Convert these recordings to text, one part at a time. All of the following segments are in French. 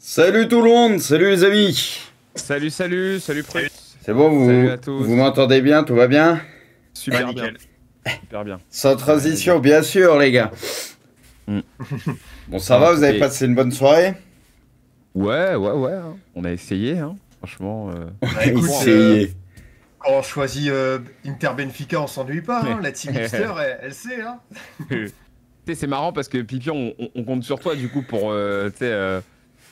Salut tout le monde, salut les amis. Salut Prus. C'est bon, Salut à tous. vous m'entendez bien, tout va bien? Super bien. nickel. Super bien. Sans transition, bien sûr les gars. Mm. Bon, ça va, vous avez passé une bonne soirée? Ouais. Hein. On a essayé, hein. Franchement. Écoute, Essayez. quand on choisit Inter Benfica, on s'ennuie pas. Hein. La team hipster, elle sait. Hein. Tu sais, c'est marrant parce que Pipion, on compte sur toi du coup pour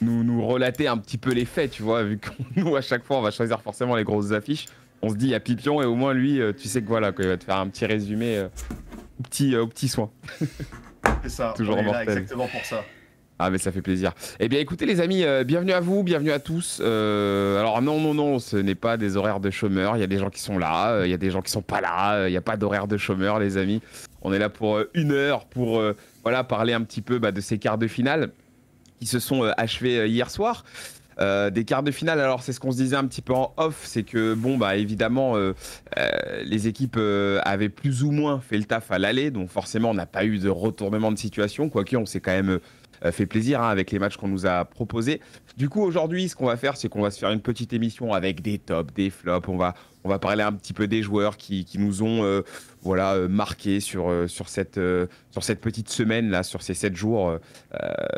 nous relater un petit peu les faits, tu vois, vu que nous à chaque fois on va choisir forcément les grosses affiches. On se dit il y a Pipion et au moins lui, tu sais que voilà, il va te faire un petit résumé au petit soin. C'est ça. Toujours on est là mortel. exactement pour ça. Ah mais ça fait plaisir. Eh bien écoutez les amis, bienvenue à vous, bienvenue à tous. Alors non, ce n'est pas des horaires de chômeurs, il y a des gens qui sont là, il y a des gens qui sont pas là, il n'y a pas d'horaire de chômeurs les amis. On est là pour une heure pour voilà, parler un petit peu de ces quarts de finale qui se sont achevés hier soir. Des quarts de finale, alors c'est ce qu'on se disait un petit peu en off, c'est que bon bah évidemment les équipes avaient plus ou moins fait le taf à l'aller, donc forcément on n'a pas eu de retournement de situation, quoique on s'est quand même fait plaisir hein, avec les matchs qu'on nous a proposés. Du coup aujourd'hui ce qu'on va faire, c'est qu'on va se faire une petite émission avec des tops, des flops, on va parler un petit peu des joueurs qui nous ont marqués sur cette petite semaine là, sur ces 7 jours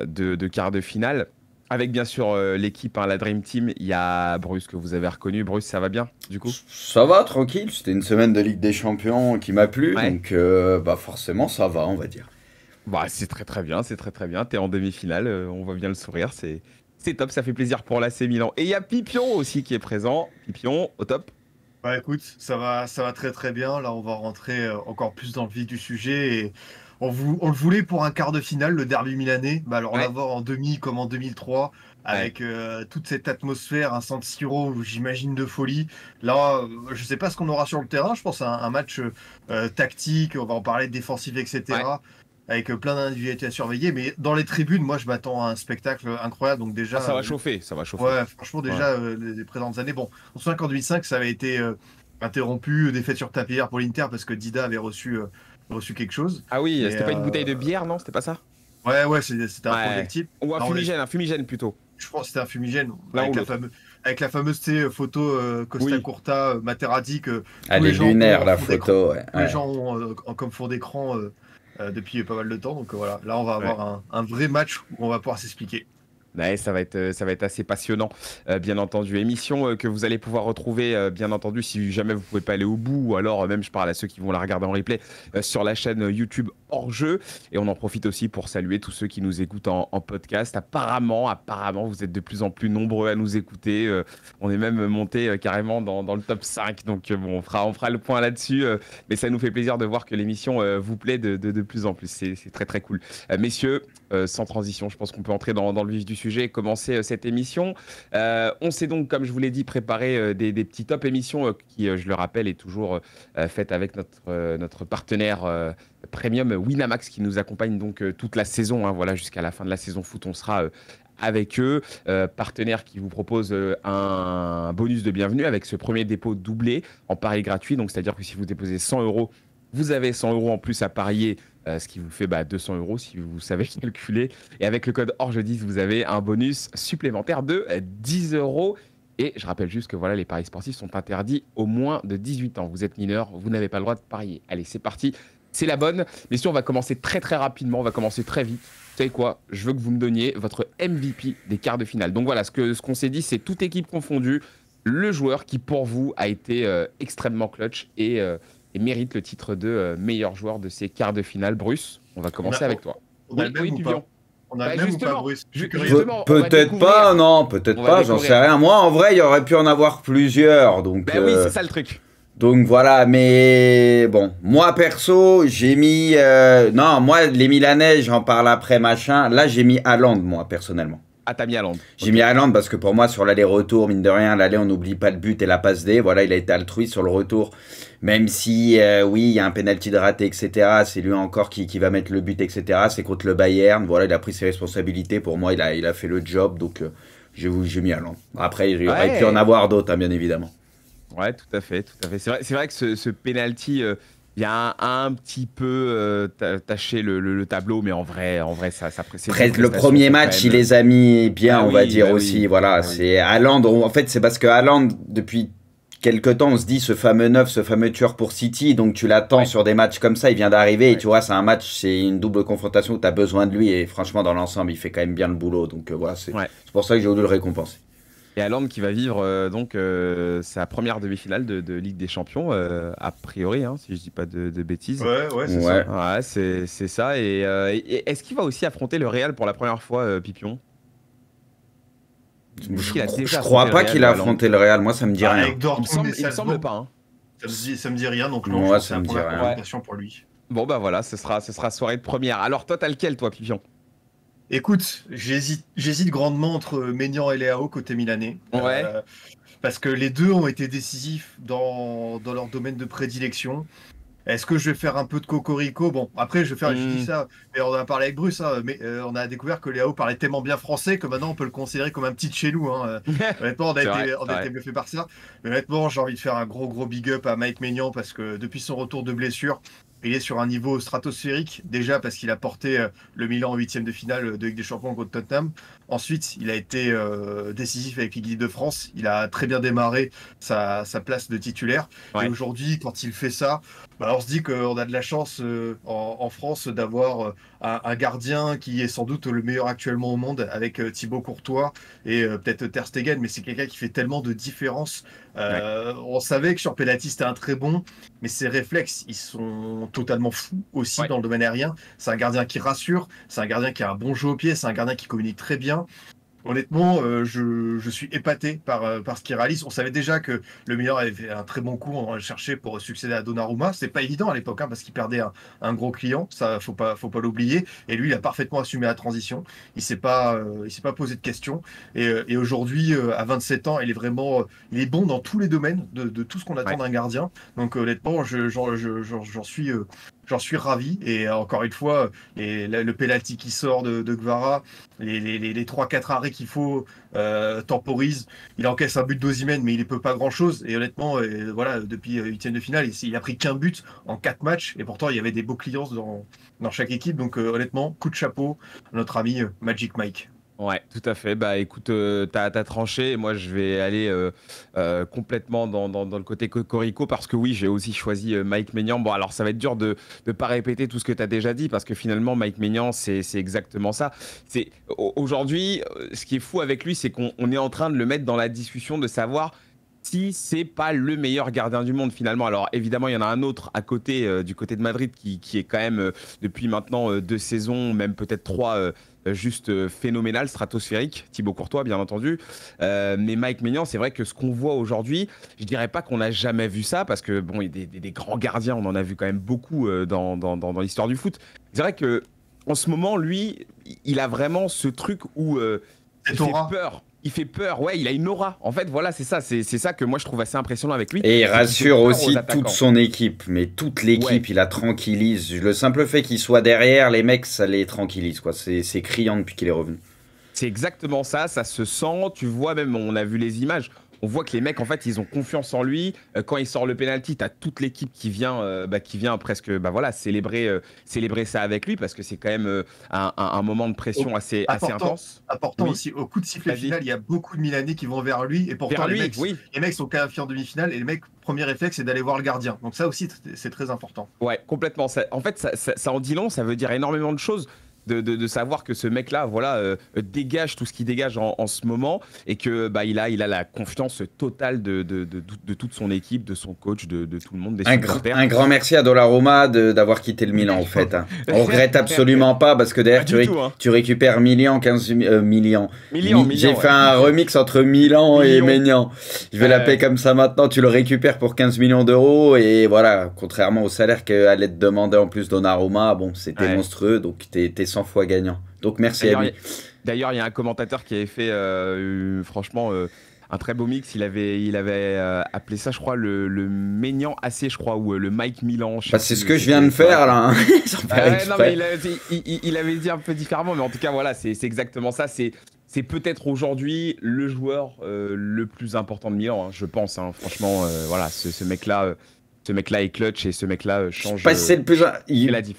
de quart de finale. Avec bien sûr l'équipe, hein, la Dream Team, il y a Bruce que vous avez reconnu. Bruce, ça va bien du coup? Ça va, tranquille, c'était une semaine de Ligue des Champions qui m'a plu, Ouais. donc bah forcément ça va, on va dire. Bah, c'est très bien, c'est très bien. T'es en demi-finale, on voit bien le sourire, c'est top, ça fait plaisir pour l'AC Milan. Et il y a Pipion aussi qui est présent. Pipion, au top. Bah écoute, ça va très bien. Là, on va rentrer encore plus dans le vif du sujet. Et on le voulait pour un quart de finale, le derby milanais. Bah alors Ouais. l'avoir en demi comme en 2003, avec toute cette atmosphère, un San Siro, j'imagine de folie. Là, je sais pas ce qu'on aura sur le terrain. Je pense à un match tactique. On va en parler défensif, etc. Avec plein d'individualités à surveiller. Mais dans les tribunes, moi, je m'attends à un spectacle incroyable. Donc déjà, Ah, ça va chauffer, ça va chauffer. ouais, franchement, déjà, les présentes années. Bon, on se souvient qu'en 2005, ça avait été interrompu, défaite sur tapis pour l'Inter parce que Dida avait reçu quelque chose. Ah oui, Mais, c'était pas une bouteille de bière, non? C'était pas ça? Ouais, c'était un Ouais. projectile. Ou Alors, un fumigène plutôt. je pense que c'était un fumigène L'un avec ou la, l'autre. avec la fameuse photo Costa Oui. Curta, Materazzi que Elle tous est les gens lunaire ont en la fond d'écran. photo, ouais. Tous les gens ont comme fond d'écran depuis pas mal de temps. Donc voilà, là, on va avoir un vrai match où on va pouvoir s'expliquer. Ouais, ça va être assez passionnant, bien entendu. Émission que vous allez pouvoir retrouver, bien entendu, si jamais vous pouvez pas aller au bout, ou alors même je parle à ceux qui vont la regarder en replay sur la chaîne YouTube hors jeu. Et on en profite aussi pour saluer tous ceux qui nous écoutent en podcast. Apparemment, vous êtes de plus en plus nombreux à nous écouter. On est même monté carrément dans le top 5. Donc bon, on fera le point là-dessus. Mais ça nous fait plaisir de voir que l'émission vous plaît de plus en plus. C'est très très cool. Messieurs, sans transition, je pense qu'on peut entrer dans le vif du sujet et commencer cette émission. On s'est donc, comme je vous l'ai dit, préparé des petits top émissions qui, je le rappelle, est toujours faite avec notre partenaire premium Winamax qui nous accompagne donc toute la saison. Hein, voilà, jusqu'à la fin de la saison foot, on sera avec eux. Partenaire qui vous propose un bonus de bienvenue avec ce premier dépôt doublé en pari gratuit. Donc, c'est-à-dire que si vous déposez 100 euros, vous avez 100 euros en plus à parier, ce qui vous fait 200 euros si vous savez calculer. Et avec le code ORGE10, vous avez un bonus supplémentaire de 10 euros. Et je rappelle juste que voilà, les paris sportifs sont interdits aux moins de 18 ans. Vous êtes mineur, vous n'avez pas le droit de parier. Allez, c'est parti, c'est la bonne. Mais si on va commencer très très rapidement, on va commencer très vite. Vous savez quoi? Je veux que vous me donniez votre MVP des quarts de finale. Donc voilà, ce qu'on s'est dit, c'est toute équipe confondue, le joueur qui pour vous a été extrêmement clutch et mérite le titre de meilleur joueur de ces quarts de finale. Bruce, on va commencer avec toi. On a le même ou Pipion. pas? On a le même ou pas, Bruce? Justement, on va Peut-être découvrir. pas, non, peut-être On va pas, j'en découvrir. sais rien. Moi, en vrai, il y aurait pu en avoir plusieurs, donc. Ben oui, c'est ça le truc. Donc voilà, mais bon, moi perso, j'ai mis... non, moi, les Milanais, j'en parle après, machin. Là, j'ai mis Haaland, moi, personnellement. Ah, t'as mis Haaland. J'ai mis Haaland parce que pour moi, sur l'aller-retour, mine de rien, l'aller, on n'oublie pas le but et la passe D. Voilà, il a été altruiste sur le retour. Même si, oui, il y a un penalty de raté, etc. C'est lui encore qui va mettre le but, etc. C'est contre le Bayern. Voilà, il a pris ses responsabilités. Pour moi, il a fait le job. Donc, j'ai mis Haaland. Après, il aurait pu en avoir d'autres, hein, bien évidemment. Ouais, tout à fait. C'est vrai que ce penalty il y a un petit peu taché le tableau, mais en vrai ça c'est Le premier match, il les a mis bien, on va dire aussi. Oui. Voilà, c'est Haaland. En fait, c'est parce que Haaland, depuis quelque temps, on se dit ce fameux neuf, ce fameux tueur pour City. Donc tu l'attends sur des matchs comme ça. Il vient d'arriver et tu vois, c'est un match, c'est une double confrontation où tu as besoin de lui. Et franchement, dans l'ensemble, il fait quand même bien le boulot. Donc voilà, c'est pour ça que j'ai voulu le récompenser. Et Haaland qui va vivre sa première demi-finale de Ligue des Champions, a priori, hein, si je dis pas de bêtises. Ouais, c'est ça. Ouais, c'est ça. Et est-ce qu'il va aussi affronter le Real pour la première fois, Pipion? Je crois pas qu'il a affronté le Real. Moi, ça me dit rien. Avec Dortmund Il me semble pas. Hein. Ça me dit rien, donc non, moi, ça me dit rien. Pour lui. Bon, bah voilà, ce sera soirée de première. Alors, toi, t'as lequel, toi, Pipion? Écoute, j'hésite grandement entre Maignan et Leao côté milanais. Ouais. Parce que les deux ont été décisifs dans leur domaine de prédilection. Est-ce que je vais faire un peu de cocorico? Bon, après, je dis ça, mais on en a parlé avec Bruce, hein, mais on a découvert que Leao parlait tellement bien français que maintenant on peut le considérer comme un petit de chez nous. Hein. Honnêtement, on a été bluffé par ça. Mais honnêtement, j'ai envie de faire un gros big up à Mike Maignan parce que depuis son retour de blessure, il est sur un niveau stratosphérique, déjà parce qu'il a porté le Milan en 8e de finale de Ligue des Champions contre Tottenham. Ensuite, il a été décisif avec l'équipe de France. Il a très bien démarré sa place de titulaire. Et aujourd'hui, quand il fait ça, on se dit qu'on a de la chance en France d'avoir un gardien qui est sans doute le meilleur actuellement au monde avec Thibaut Courtois et peut-être Ter Stegen, mais c'est quelqu'un qui fait tellement de différence. On savait que sur penalty c'était un très bon, mais ses réflexes ils sont totalement fous aussi dans le domaine aérien. C'est un gardien qui rassure, c'est un gardien qui a un bon jeu au pied, c'est un gardien qui communique très bien. Honnêtement, je suis épaté par ce qu'il réalise. On savait déjà que le Milan avait fait un très bon coup, on le cherchait pour succéder à Donnarumma. C'est pas évident à l'époque parce qu'il perdait un gros client, ça faut pas l'oublier. Et lui, il a parfaitement assumé la transition. Il s'est pas posé de questions. Et aujourd'hui, à 27 ans, il est bon dans tous les domaines de tout ce qu'on attend d'un gardien. Donc honnêtement, j'en suis ravi. Et encore une fois, le penalty qui sort de Gvara, les 3-4 arrêts qu'il faut, temporise. Il encaisse un but d'Osimhen, mais il ne peut pas grand-chose. Et honnêtement, voilà, depuis 8e de finale, il a pris qu'un but en 4 matchs. Et pourtant, il y avait des beaux clients dans chaque équipe. Donc honnêtement, coup de chapeau à notre ami Magic Mike. Ouais, tout à fait. Bah écoute, t'as tranché. Moi, je vais aller complètement dans le côté cocorico parce que oui, j'ai aussi choisi Mike Maignan. Bon, alors ça va être dur de ne pas répéter tout ce que tu as déjà dit parce que finalement, Mike Maignan, c'est exactement ça. Aujourd'hui, ce qui est fou avec lui, c'est qu'on est en train de le mettre dans la discussion de savoir si c'est pas le meilleur gardien du monde finalement. Alors évidemment, il y en a un autre à côté, du côté de Madrid, qui est quand même depuis maintenant 2 saisons, même peut-être 3, juste phénoménal, stratosphérique. Thibaut Courtois, bien entendu. Mais Mike Maignan, c'est vrai que ce qu'on voit aujourd'hui, je dirais pas qu'on n'a jamais vu ça, parce que bon, il y a des grands gardiens, on en a vu quand même beaucoup dans l'histoire du foot. C'est vrai que en ce moment, lui, il a vraiment ce truc où il fait peur. Il fait peur, ouais, il a une aura. En fait, voilà, c'est ça que moi je trouve assez impressionnant avec lui. Et il rassure aussi toute son équipe, mais toute l'équipe, il la tranquillise. Le simple fait qu'il soit derrière, les mecs, ça les tranquillise, quoi. C'est criant depuis qu'il est revenu. C'est exactement ça, ça se sent. Tu vois, même, on a vu les images. On voit que les mecs, en fait, ils ont confiance en lui. Quand il sort le penalty, t'as toute l'équipe qui vient presque, voilà, célébrer ça avec lui parce que c'est quand même un moment de pression assez intense. Important aussi, au coup de sifflet final, il y a beaucoup de Milanais qui vont vers lui et pourtant les mecs sont qualifiés en demi-finale et les mecs, premier réflexe, c'est d'aller voir le gardien. Donc ça aussi, c'est très important. Ouais, complètement. En fait, ça en dit long, ça veut dire énormément de choses. De savoir que ce mec-là, voilà, dégage tout ce qu'il dégage en ce moment et que il a la confiance totale de toute son équipe, de son coach, de tout le monde, des supporters. Un grand merci à Donnarumma d'avoir quitté le Milan, en fait. Hein. On regrette absolument pas parce que derrière, tu récupères Milan, 15 millions. J'ai fait un remix entre Milan et Maignan. Je vais l'appeler comme ça maintenant. Tu le récupères pour 15 millions d'euros et voilà, contrairement au salaire qu'allait te demander en plus Donnarumma, bon, c'était monstrueux, donc t'es 100 fois gagnant. Donc merci à lui. D'ailleurs, il y a un commentateur qui avait fait franchement un très beau mix. Il avait appelé ça, je crois, le Maignan AC, je crois, ou le Mike Milan. C'est ce que je viens de faire là. Non, mais il avait dit un peu différemment, mais en tout cas, voilà, c'est exactement ça. C'est peut-être aujourd'hui le joueur le plus important de Milan, hein, je pense. Hein. Franchement, voilà, ce mec-là. ce mec-là est clutch et ce mec-là Je sais change pas si c'est le plus. la diff.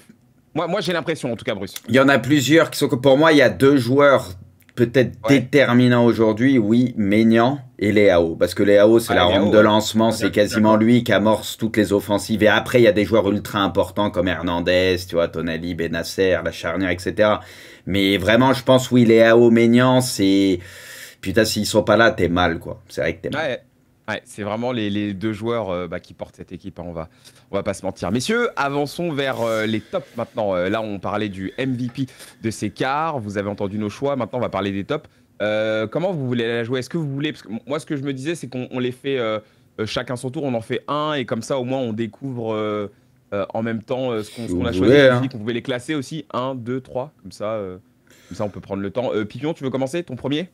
Moi j'ai l'impression, en tout cas, Bruce. Il y en a plusieurs qui sont que pour moi, il y a deux joueurs peut-être déterminants aujourd'hui, oui, Maignan et Leao. Parce que Leao, c'est la rampe de lancement, c'est quasiment lui qui amorce toutes les offensives. Et après, il y a des joueurs ultra importants comme Hernandez, tu vois, Tonali, Benasser, la charnière, etc. Mais vraiment, je pense, oui, Leao, Maignan, c'est... Putain, s'ils sont pas là, t'es mal, quoi. C'est vrai que t'es mal. Ouais, c'est vraiment les deux joueurs qui portent cette équipe, hein, on va pas se mentir. Messieurs, avançons vers les tops maintenant. Là, on parlait du MVP de ces quarts, vous avez entendu nos choix, maintenant on va parler des tops. Comment vous voulez la jouer? Est-ce que vous voulez... Parce que moi, ce que je me disais, c'est qu'on les fait chacun son tour, on en fait un, et comme ça, au moins, on découvre en même temps ce qu'on a choisi. Je me suis dit qu'on pouvait les classer aussi, 1, 2, 3, comme ça, on peut prendre le temps. Pipion, tu veux commencer, ton premier?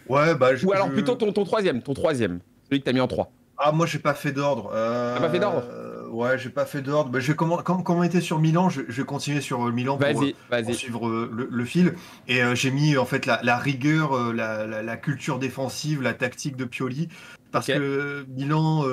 Ouais, bah Ou alors plutôt ton troisième, celui que t'as mis en 3. Ah, moi, j'ai pas fait d'ordre. T'as pas fait d'ordre? Ouais, j'ai pas fait d'ordre. Bah, comme on était sur Milan, je vais continuer sur Milan pour suivre le fil. Et j'ai mis en fait la rigueur, la culture défensive, la tactique de Pioli. Parce que Milan,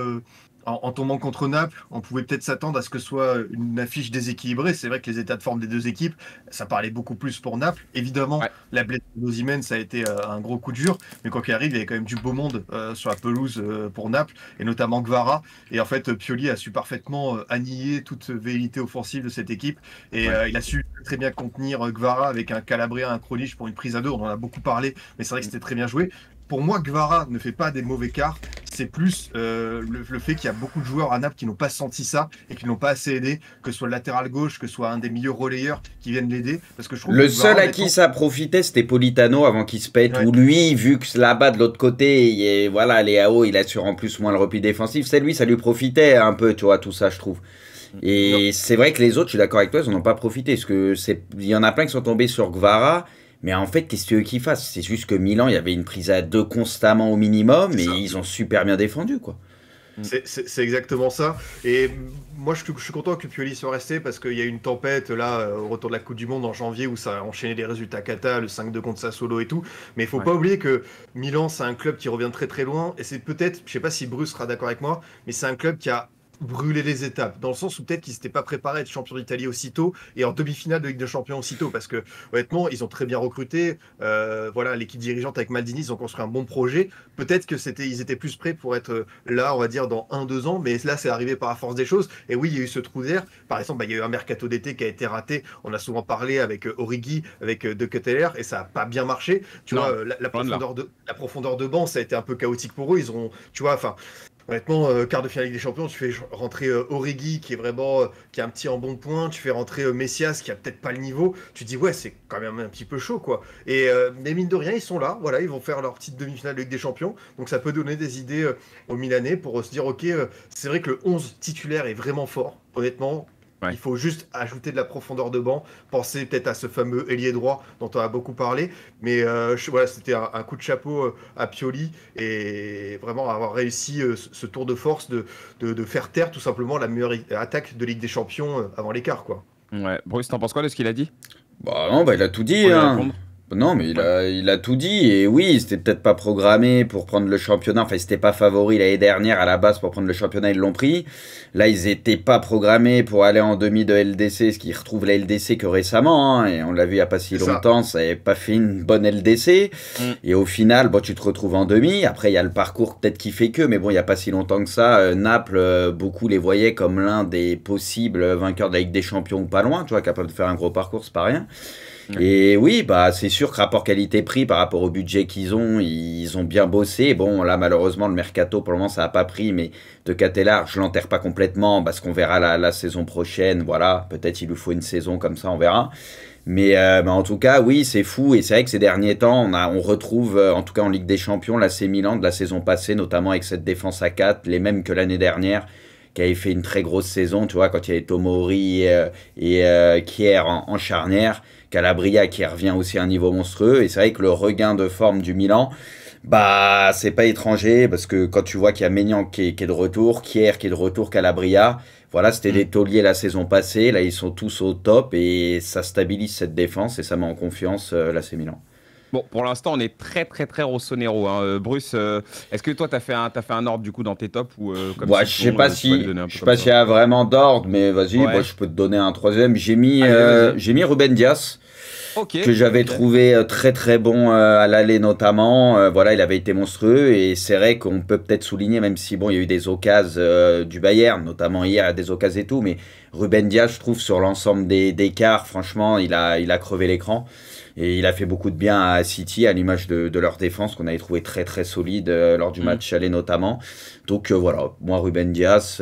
en tombant contre Naples, on pouvait peut-être s'attendre à ce que ce soit une affiche déséquilibrée. C'est vrai que les états de forme des deux équipes, ça parlait beaucoup plus pour Naples. Évidemment, la blessure d'Osimhen, ça a été un gros coup dur. Mais quoi qu'il arrive, il y avait quand même du beau monde sur la pelouse pour Naples, et notamment Gvara. Et en fait, Pioli a su parfaitement annihiler toute velléité offensive de cette équipe. Et il a su très bien contenir Gvara avec un Calabria, un Kronic pour une prise à deux. On en a beaucoup parlé, mais c'est vrai que c'était très bien joué. Pour moi, Gvara ne fait pas des mauvais quarts. C'est plus le fait qu'il y a beaucoup de joueurs à Naples qui n'ont pas senti ça et qui n'ont pas assez aidé, que ce soit le latéral gauche, que ce soit un des milieux relayeurs qui viennent l'aider. Parce que je trouve le seul à qui ça profitait, c'était Politano avant qu'il se pète. Ou lui, vu que là-bas de l'autre côté, voilà, Leao, il assure en plus moins le repli défensif. C'est lui, ça lui profitait un peu, tu vois, tout ça, je trouve. Et c'est vrai que les autres, je suis d'accord avec toi, ils n'en ont pas profité. Parce que il y en a plein qui sont tombés sur Gvara. Mais en fait, qu'est-ce que tu veux qu'ils fassent? C'est juste que Milan, il y avait une prise à deux constamment au minimum et ils ont super bien défendu, quoi. C'est exactement ça. Et moi, je suis content que Pioli soit resté parce qu'il y a eu une tempête là au retour de la Coupe du Monde en janvier où ça a enchaîné des résultats cata, le 5-2 contre Sassuolo et tout. Mais il faut pas oublier que Milan, c'est un club qui revient très très loin. Et c'est peut-être, je sais pas si Bruce sera d'accord avec moi, mais c'est un club qui a brûler les étapes, dans le sens où peut-être qu'ils s'étaient pas préparés à être champion d'Italie aussitôt et en demi-finale de Ligue des Champions aussitôt, parce que honnêtement ils ont très bien recruté, voilà, l'équipe dirigeante avec Maldini, ils ont construit un bon projet, peut-être que ils étaient plus prêts pour être là, on va dire dans 1-2 ans, mais là c'est arrivé par la force des choses. Et oui, il y a eu ce trou d'air, par exemple il y a eu un mercato d'été qui a été raté, on a souvent parlé avec Origi, avec De Ketelaere, et ça a pas bien marché, tu vois, la profondeur de banc, ça a été un peu chaotique pour eux, ils ont, tu vois, enfin honnêtement, quart de finale Ligue des Champions, tu fais rentrer Origi qui est vraiment qui a un petit embonpoint, tu fais rentrer Messias qui a peut-être pas le niveau, tu te dis ouais, c'est quand même un petit peu chaud quoi. Et mais mine de rien, ils sont là, voilà, ils vont faire leur petite demi-finale de Ligue des Champions, donc ça peut donner des idées aux Milanais pour se dire ok, c'est vrai que le 11 titulaire est vraiment fort, honnêtement. Il faut juste ajouter de la profondeur de banc, penser peut-être à ce fameux ailier droit dont on a beaucoup parlé, mais voilà, c'était un coup de chapeau à Pioli et vraiment avoir réussi ce tour de force de faire taire tout simplement la meilleure attaque de Ligue des Champions avant l'écart, quoi. Ouais, Bruce, t'en penses quoi de ce qu'il a dit? Bah non, il a tout dit. Non, mais il a tout dit. Et oui, c'était peut-être pas programmé pour prendre le championnat. Enfin, c'était pas favori l'année dernière à la base pour prendre le championnat. Ils l'ont pris. Là, ils étaient pas programmés pour aller en demi de LDC, ce qui retrouve la LDC que récemment. Et on l'a vu il y a pas si longtemps. Ça n'avait pas fait une bonne LDC. Et au final, bon, tu te retrouves en demi. Après, il y a le parcours peut-être qui fait que. Mais bon, il y a pas si longtemps que ça. Naples, beaucoup les voyaient comme l'un des possibles vainqueurs de la Ligue des Champions ou pas loin. Tu vois, capable de faire un gros parcours, c'est pas rien. Et oui, bah c'est sûr que rapport qualité-prix par rapport au budget qu'ils ont, ils ont bien bossé. Bon, là malheureusement le mercato pour le moment ça n'a pas pris, mais De Ketelaere, je l'enterre pas complètement parce qu'on verra la saison prochaine. Voilà, peut-être il lui faut une saison comme ça, on verra. Mais en tout cas, oui, c'est fou. Et c'est vrai que ces derniers temps, on retrouve, en tout cas en Ligue des Champions, l'AC Milan de la saison passée, notamment avec cette défense à 4, les mêmes que l'année dernière, qui avait fait une très grosse saison, tu vois, quand il y avait Tomori et Kier en charnière. Calabria qui revient aussi à un niveau monstrueux. Et c'est vrai que le regain de forme du Milan, bah c'est pas étranger parce que quand tu vois qu'il y a Maignan qui est de retour, Kier qui est de retour, Calabria, voilà, c'était des tauliers la saison passée. Là, ils sont tous au top et ça stabilise cette défense et ça met en confiance l'AC Milan. Bon, pour l'instant, on est très rossonero, hein. Bruce, est-ce que toi, t'as fait un ordre du coup dans tes tops ou comme Moi, je sais Simon, pas tu vas les si, donner un je peu sais comme pas s'il y ça? a vraiment d'ordre, mais vas-y, moi, Ouais. je peux te donner un troisième. Allez, vas-y. J'ai mis Ruben Dias, Ok, que j'avais ok. trouvé très bon à l'aller notamment. Voilà, il avait été monstrueux et c'est vrai qu'on peut peut-être souligner, même si bon, il y a eu des occasions du Bayern, notamment hier, il y a des occasions et tout, mais Ruben Dias, je trouve sur l'ensemble des quarts, franchement, il a crevé l'écran et il a fait beaucoup de bien à City, à l'image de leur défense qu'on avait trouvé très solide lors du Hmm. match aller notamment. Donc voilà, moi Ruben Dias.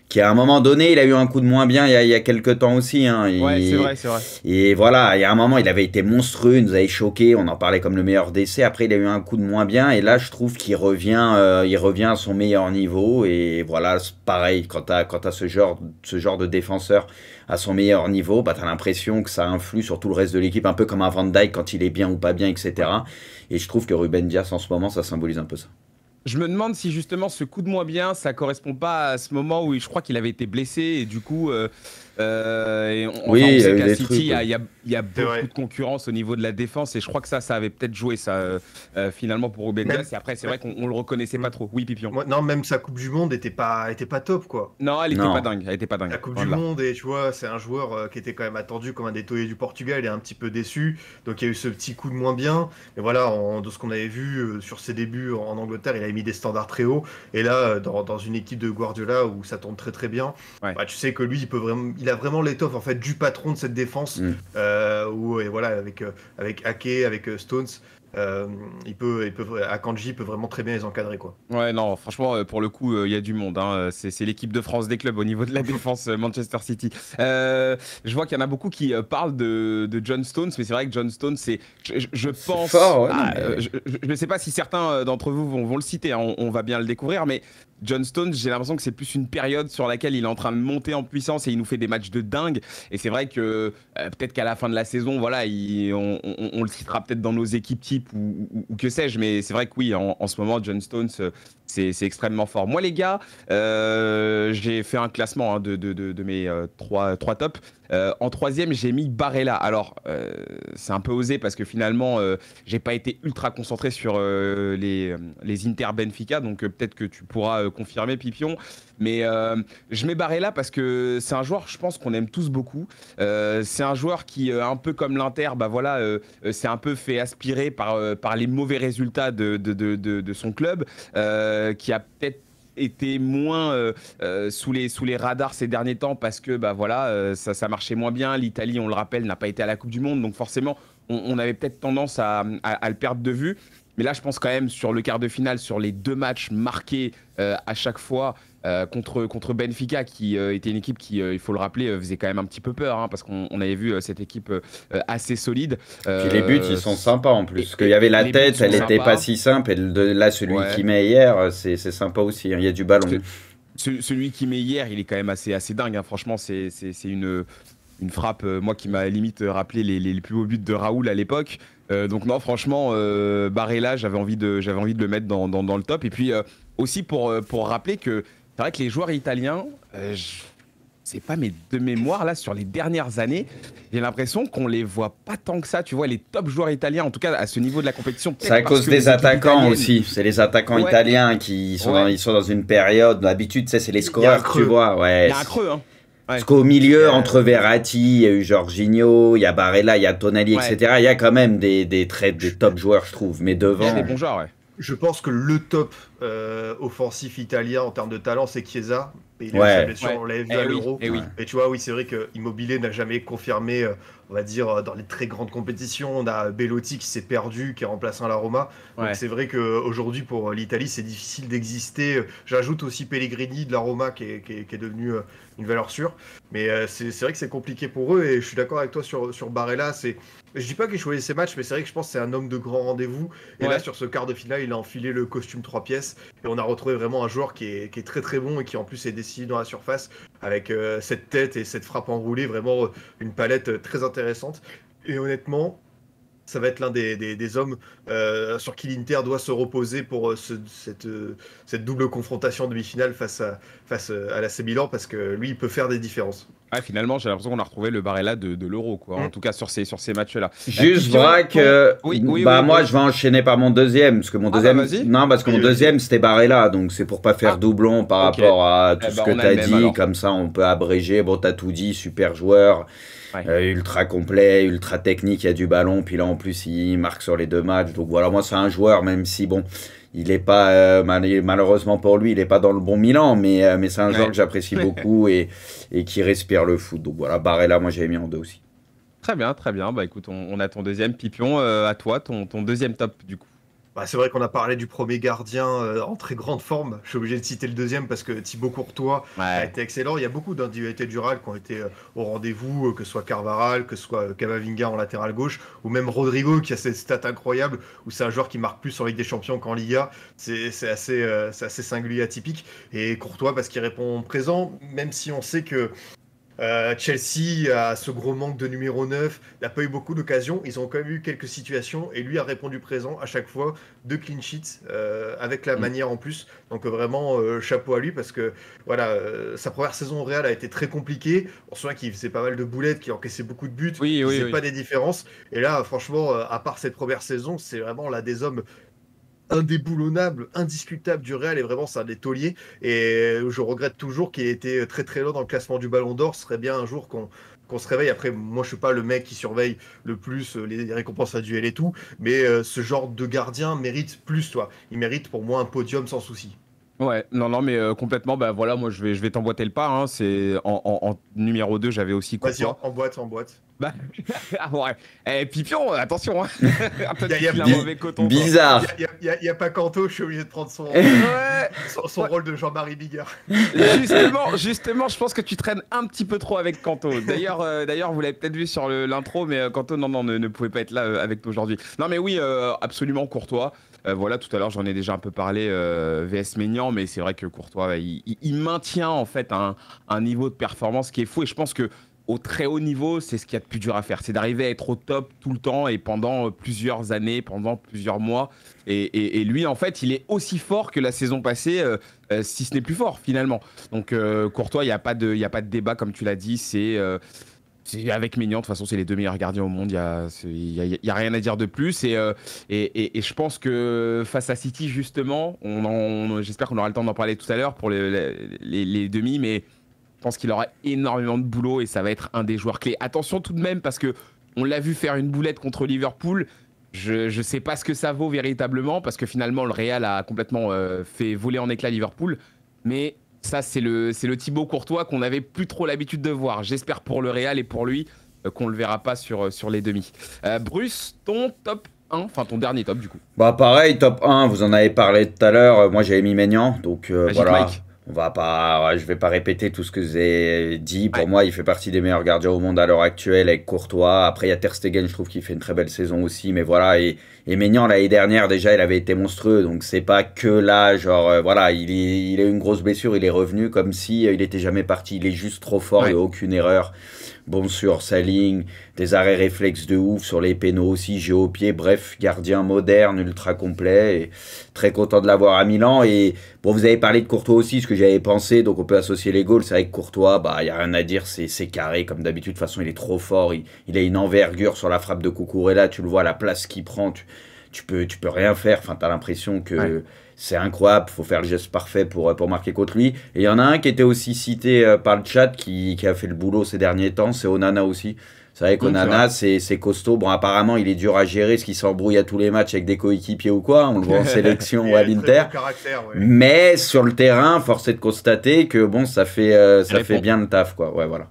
Qui à un moment donné, il a eu un coup de moins bien il y a quelques temps aussi. Hein. Ouais, c'est vrai, c'est vrai. Et voilà, il y a un moment, il avait été monstrueux, il nous avait choqué, on en parlait comme le meilleur d'essai. Après, il a eu un coup de moins bien, et là, je trouve il revient à son meilleur niveau. Et voilà, c'est pareil, quand t'as ce genre de défenseur à son meilleur niveau, bah, t'as l'impression que ça influe sur tout le reste de l'équipe, un peu comme un Van Dijk quand il est bien ou pas bien, Ouais. etc. Et je trouve que Ruben Dias, en ce moment, ça symbolise un peu ça. Je me demande si justement ce coup de moins bien, ça correspond pas à ce moment où je crois qu'il avait été blessé et du coup, enfin, Oui, on il y a sait eu qu'à des City, trucs, oui. il y a C'est beaucoup vrai. de concurrence au niveau de la défense et je crois que ça avait peut-être joué ça finalement pour Ruben Dias. Même, Et après, c'est ouais. vrai qu'on le reconnaissait Mm. pas trop. Oui, Pipion. Non, même sa Coupe du Monde était pas top, quoi. Non, elle était pas Non. dingue. Elle était pas La dingue. Coupe Loin du de là. Monde, et tu vois, c'est un joueur qui était quand même attendu comme un des tauliers du Portugal, il est un petit peu déçu. Donc il y a eu ce petit coup de moins bien. Mais voilà, de ce qu'on avait vu sur ses débuts en Angleterre, il avait mis des standards très hauts. Et là, dans une équipe de Guardiola où ça tourne très bien, Ouais. bah, tu sais que lui, il a vraiment l'étoffe en fait du patron de cette défense. Mm. Et voilà, avec Ake, avec Stones, euh, Akanji peut vraiment très bien les encadrer, quoi. Ouais, non, franchement, pour le coup, il y a du monde, hein. C'est l'équipe de France des clubs au niveau de la défense Manchester City. Je vois qu'il y en a beaucoup qui parlent de John Stones, mais c'est vrai que John Stones, je C'est pense, fort, ouais, non, mais. je ne sais pas si certains d'entre vous vont le citer, hein, on va bien le découvrir, mais John Stones, j'ai l'impression que c'est plus une période sur laquelle il est en train de monter en puissance et il nous fait des matchs de dingue. Et c'est vrai que peut-être qu'à la fin de la saison, voilà, on le citera peut-être dans nos équipes type ou que sais-je, mais c'est vrai que oui, en ce moment, John Stones, c'est extrêmement fort. Moi, les gars, j'ai fait un classement hein, de mes trois tops. En troisième, j'ai mis Barella. Alors, c'est un peu osé parce que finalement, j'ai pas été ultra concentré sur les Inter Benfica, donc peut-être que tu pourras confirmer, Pipion. Mais je mets Barella parce que c'est un joueur, je pense qu'on aime tous beaucoup. C'est un joueur qui, un peu comme l'Inter, bah voilà, s'est un peu fait aspirer par les mauvais résultats de son club, qui a peut-être été moins sous les radars ces derniers temps parce que bah voilà ça marchait moins bien. L'Italie, on le rappelle, n'a pas été à la Coupe du Monde, donc forcément on avait peut-être tendance à le perdre de vue. Mais là, je pense quand même sur le quart de finale, sur les deux matchs marqués à chaque fois contre Benfica, qui était une équipe qui, il faut le rappeler, faisait quand même un petit peu peur, hein, parce qu'on avait vu cette équipe assez solide. Puis les buts, ils Euh, sont sympas en plus. Parce qu'il y et avait la les buts tête, sont elle n'était pas sympas. si simple. Et là, celui qui Ouais. met hier, c'est sympa aussi, hein. Il y a du ballon. Ce- Celui qui met hier, il est quand même assez dingue, hein. Franchement, c'est une frappe, moi, qui m'a limite rappelé les plus beaux buts de Raoul à l'époque. Donc non, franchement, Barella, j'avais envie de le mettre dans le top. Et puis aussi pour rappeler que c'est vrai que les joueurs italiens, c'est pas mes de mémoire là sur les dernières années, j'ai l'impression qu'on les voit pas tant que ça. Tu vois, les top joueurs italiens, en tout cas à ce niveau de la compétition, C'est à peut-être parce cause que des les équipes attaquants italiennes, aussi. C'est les attaquants ouais, italiens qui ouais, ils sont dans une période. D'habitude, tu sais, c'est les Il y a un scoreurs, tu creux. vois. il Ouais. y a un creux, hein. Parce Ouais, qu'au milieu, entre Euh, Verratti, il y a eu Jorginho, il y a Barella, il y a Tonali, ouais. etc. Il y a quand même des je, top joueurs, je trouve. Mais Il y a des devant. bons joueurs, ouais. je pense que le top offensif italien en termes de talent, c'est Chiesa. Et il a eu sa Ouais. blessure, Ouais. on l'avait vu Eh à oui, l'Euro. eh Ouais. oui. Et tu vois, oui, c'est vrai que Immobilier n'a jamais confirmé, on va dire, dans les très grandes compétitions. On a Bellotti qui s'est perdu, qui est remplaçant à la Roma. Donc Ouais. c'est vrai qu'aujourd'hui, pour l'Italie, c'est difficile d'exister. J'ajoute aussi Pellegrini de la Roma, qui est devenu une valeur sûre. Mais c'est vrai que c'est compliqué pour eux. Et je suis d'accord avec toi sur Barella. Je dis pas qu'il choisit ses matchs, mais c'est vrai que je pense que c'est un homme de grand rendez-vous. Et là, Ouais. sur ce quart de finale, il a enfilé le costume 3 pièces. Et on a retrouvé vraiment un joueur qui est très bon et qui en plus est décisif dans la surface avec cette tête et cette frappe enroulée, vraiment une palette très intéressante. Et honnêtement, ça va être l'un des hommes sur qui l'Inter doit se reposer pour cette double confrontation demi-finale face à l'AC Milan parce que lui, il peut faire des différences. Ouais, finalement, j'ai l'impression qu'on a retrouvé le Barella de l'Euro, quoi. En tout cas, sur ces matchs-là. Juste, Pipio, Vrac, oui, oui, bah oui, moi je Brice. vais enchaîner par mon deuxième, parce que mon Ah bah deuxième, vas-y. non, parce que mon Oui, vas-y. deuxième c'était Barella, donc c'est pour pas faire Ah, doublon par ok. rapport à tout Eh ce ben, que on a t'as le même dit, alors. comme ça on peut abréger. Bon, t'as tout dit, super joueur, Ouais. ultra complet, ultra technique, il y a du ballon, puis là en plus il marque sur les 2 matchs, donc voilà, moi c'est un joueur, même si bon, il est pas, malheureusement pour lui, il est pas dans le bon Milan, mais c'est un joueur que Ouais. j'apprécie beaucoup et qui respire le foot, donc voilà, Barella, moi j'avais mis en deux aussi. Très bien, très bien. Bah écoute, on a ton deuxième. Pipion, à toi, ton deuxième top, du coup. Bah, c'est vrai qu'on a parlé du premier gardien en très grande forme. Je suis obligé de citer le deuxième parce que Thibaut Courtois a Ouais. été excellent. Il y a beaucoup d'individualités du Real qui ont été au rendez-vous, que ce soit Carvaral, que ce soit Camavinga en latéral gauche, ou même Rodrigo qui a cette stat incroyable, où c'est un joueur qui marque plus en Ligue des Champions qu'en Liga. C'est assez singulier, atypique. Et Courtois parce qu'il répond présent, même si on sait que Chelsea a ce gros manque de numéro 9, n'a pas eu beaucoup d'occasions. Ils ont quand même eu quelques situations et lui a répondu présent à chaque fois, 2 clean sheets avec la Mm. manière en plus. Donc vraiment chapeau à lui parce que voilà, sa première saison au Real a été très compliquée. On se souvient qu'il faisait pas mal de boulettes, qu'il encaissait beaucoup de buts, Oui, qu'il oui, faisait oui. pas des différences. Et là, franchement, à part cette première saison, c'est vraiment l'un des hommes indéboulonnable, indiscutable du Real et vraiment c'est un des tauliers et je regrette toujours qu'il ait été très très loin dans le classement du Ballon d'Or. Ce serait bien un jour qu'on se réveille. Après, moi je suis pas le mec qui surveille le plus les récompenses à duel et tout, mais ce genre de gardien mérite plus, toi. Il mérite pour moi un podium sans souci. Ouais, non, non, mais complètement. Bah voilà, moi je vais t'emboîter le pas, hein. C'est en numéro 2, j'avais aussi Vas-y, Courtois. en boîte, en boîte. Bah, ah ouais. Eh, Pipion, attention, hein. Toi, Il y a, tu y a- files un y a- mauvais coton, toi. Bizarre. y a pas Kanto, je suis obligé de prendre Ouais. son Ouais. rôle de Jean-Marie Bigard. Justement, je pense que tu traînes un petit peu trop avec Kanto. D'ailleurs, vous l'avez peut-être vu sur l'intro, mais Kanto, non, non, ne pouvait pas être là avec nous aujourd'hui. Non, mais oui, absolument Courtois. Voilà, tout à l'heure, j'en ai déjà un peu parlé, VS Maignan, mais c'est vrai que Courtois, il maintient en fait un niveau de performance qui est fou. Et je pense que au très haut niveau, c'est ce qu'il y a de plus dur à faire. C'est d'arriver à être au top tout le temps et pendant plusieurs années, pendant plusieurs mois. Et lui, en fait, il est aussi fort que la saison passée, si ce n'est plus fort finalement. Donc Courtois, il y a pas de débat, comme tu l'as dit. Avec Maignan, de toute façon, c'est les deux meilleurs gardiens au monde. Il y a rien à dire de plus. Et je pense que face à City, justement, j'espère qu'on aura le temps d'en parler tout à l'heure pour les demi, mais je pense qu'il aura énormément de boulot et ça va être un des joueurs clés. Attention tout de même, parce que on l'a vu faire une boulette contre Liverpool. Je ne sais pas ce que ça vaut véritablement, parce que finalement, le Real a complètement fait voler en éclats Liverpool. Mais ça, c'est le Thibaut Courtois qu'on n'avait plus trop l'habitude de voir. J'espère pour le Real et pour lui qu'on ne le verra pas sur les demi. Bruce, ton top 1, enfin ton dernier top du coup. Bah pareil, top 1, vous en avez parlé tout à l'heure, moi j'avais mis Maignan, donc Magic voilà, Mike. on va pas, ouais, je vais pas répéter tout ce que j'ai dit, pour Ouais. moi il fait partie des meilleurs gardiens au monde à l'heure actuelle avec Courtois, après il y a Ter Stegen, je trouve qu'il fait une très belle saison aussi, mais voilà, et Maignan l'année dernière déjà il avait été monstrueux, donc c'est pas que là, genre voilà, il a eu une grosse blessure, il est revenu comme si il était jamais parti, il est juste trop fort, il n'y Ouais. a aucune erreur. Bon sur sa ligne, des arrêts réflexes de ouf, sur les pénaux aussi, jeu au pied, bref, gardien moderne, ultra complet, et très content de l'avoir à Milan. Et bon, vous avez parlé de Courtois aussi, ce que j'avais pensé, donc on peut associer les goals. C'est vrai que Courtois, bah, il n'y a rien à dire, c'est carré, comme d'habitude. De toute façon, il est trop fort, il a une envergure sur la frappe de Cucurella, tu le vois, la place qu'il prend, tu peux rien faire. Enfin, tu as l'impression Ouais. que c'est incroyable, faut faire le geste parfait pour marquer contre lui. Et il y en a un qui était aussi cité par le chat qui a fait le boulot ces derniers temps, c'est Onana aussi. C'est vrai C'est vrai. qu'Onana, c'est costaud. Bon, apparemment, il est dur à gérer, ce qui s'embrouille à tous les matchs avec des coéquipiers ou quoi. On le voit en sélection ou à Et très l'Inter. bon caractère, ouais. Mais sur le terrain, force est de constater que bon, Il ça fait répond. bien le taf, quoi. Ouais, voilà.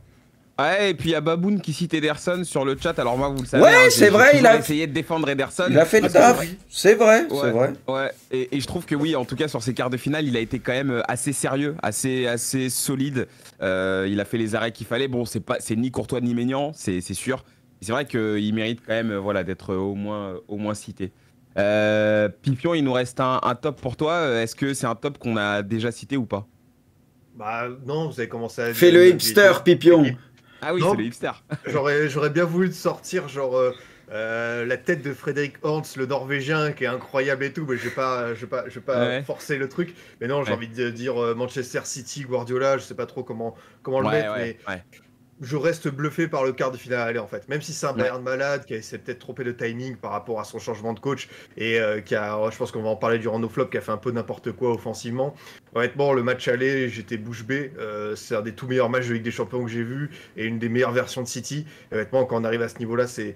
Ouais, et puis il y a Baboun qui cite Ederson sur le chat. Alors moi, vous le savez, Ouais, hein, c'est j'ai vrai, toujours essayé de défendre Ederson. il a fait le Ah, c'est taf. vrai. C'est vrai, c'est Ouais, vrai. ouais. Et je trouve que oui, en tout cas sur ces quarts de finale, il a été quand même assez sérieux, assez solide. Il a fait les arrêts qu'il fallait. Bon, c'est ni Courtois ni Maignan, c'est sûr. C'est vrai qu'il mérite quand même, voilà, d'être au moins cité. Pipion, il nous reste un top pour toi. Est-ce que c'est un top qu'on a déjà cité ou pas? Bah non, vous avez commencé à Fais dire. le hipster, Pipion. Ah oui, Non, c'est le hipster. j'aurais bien voulu te sortir genre la tête de Frédéric Horns, le Norvégien, qui est incroyable et tout, mais je vais pas Ouais, forcer le truc. Mais non, j'ai ouais, envie de dire Manchester City, Guardiola, je sais pas trop comment le ouais, mettre, ouais, mais ouais. je reste bluffé par le quart de finale aller en fait. Même si c'est un Bayern malade qui s'est peut-être trompé de timing par rapport à son changement de coach et qui a, je pense qu'on va en parler durant nos flops, qui a fait un peu n'importe quoi offensivement. Honnêtement, le match aller, j'étais bouche bée. C'est un des tout meilleurs matchs de Ligue des Champions que j'ai vu et une des meilleures versions de City. Et honnêtement, quand on arrive à ce niveau-là, c'est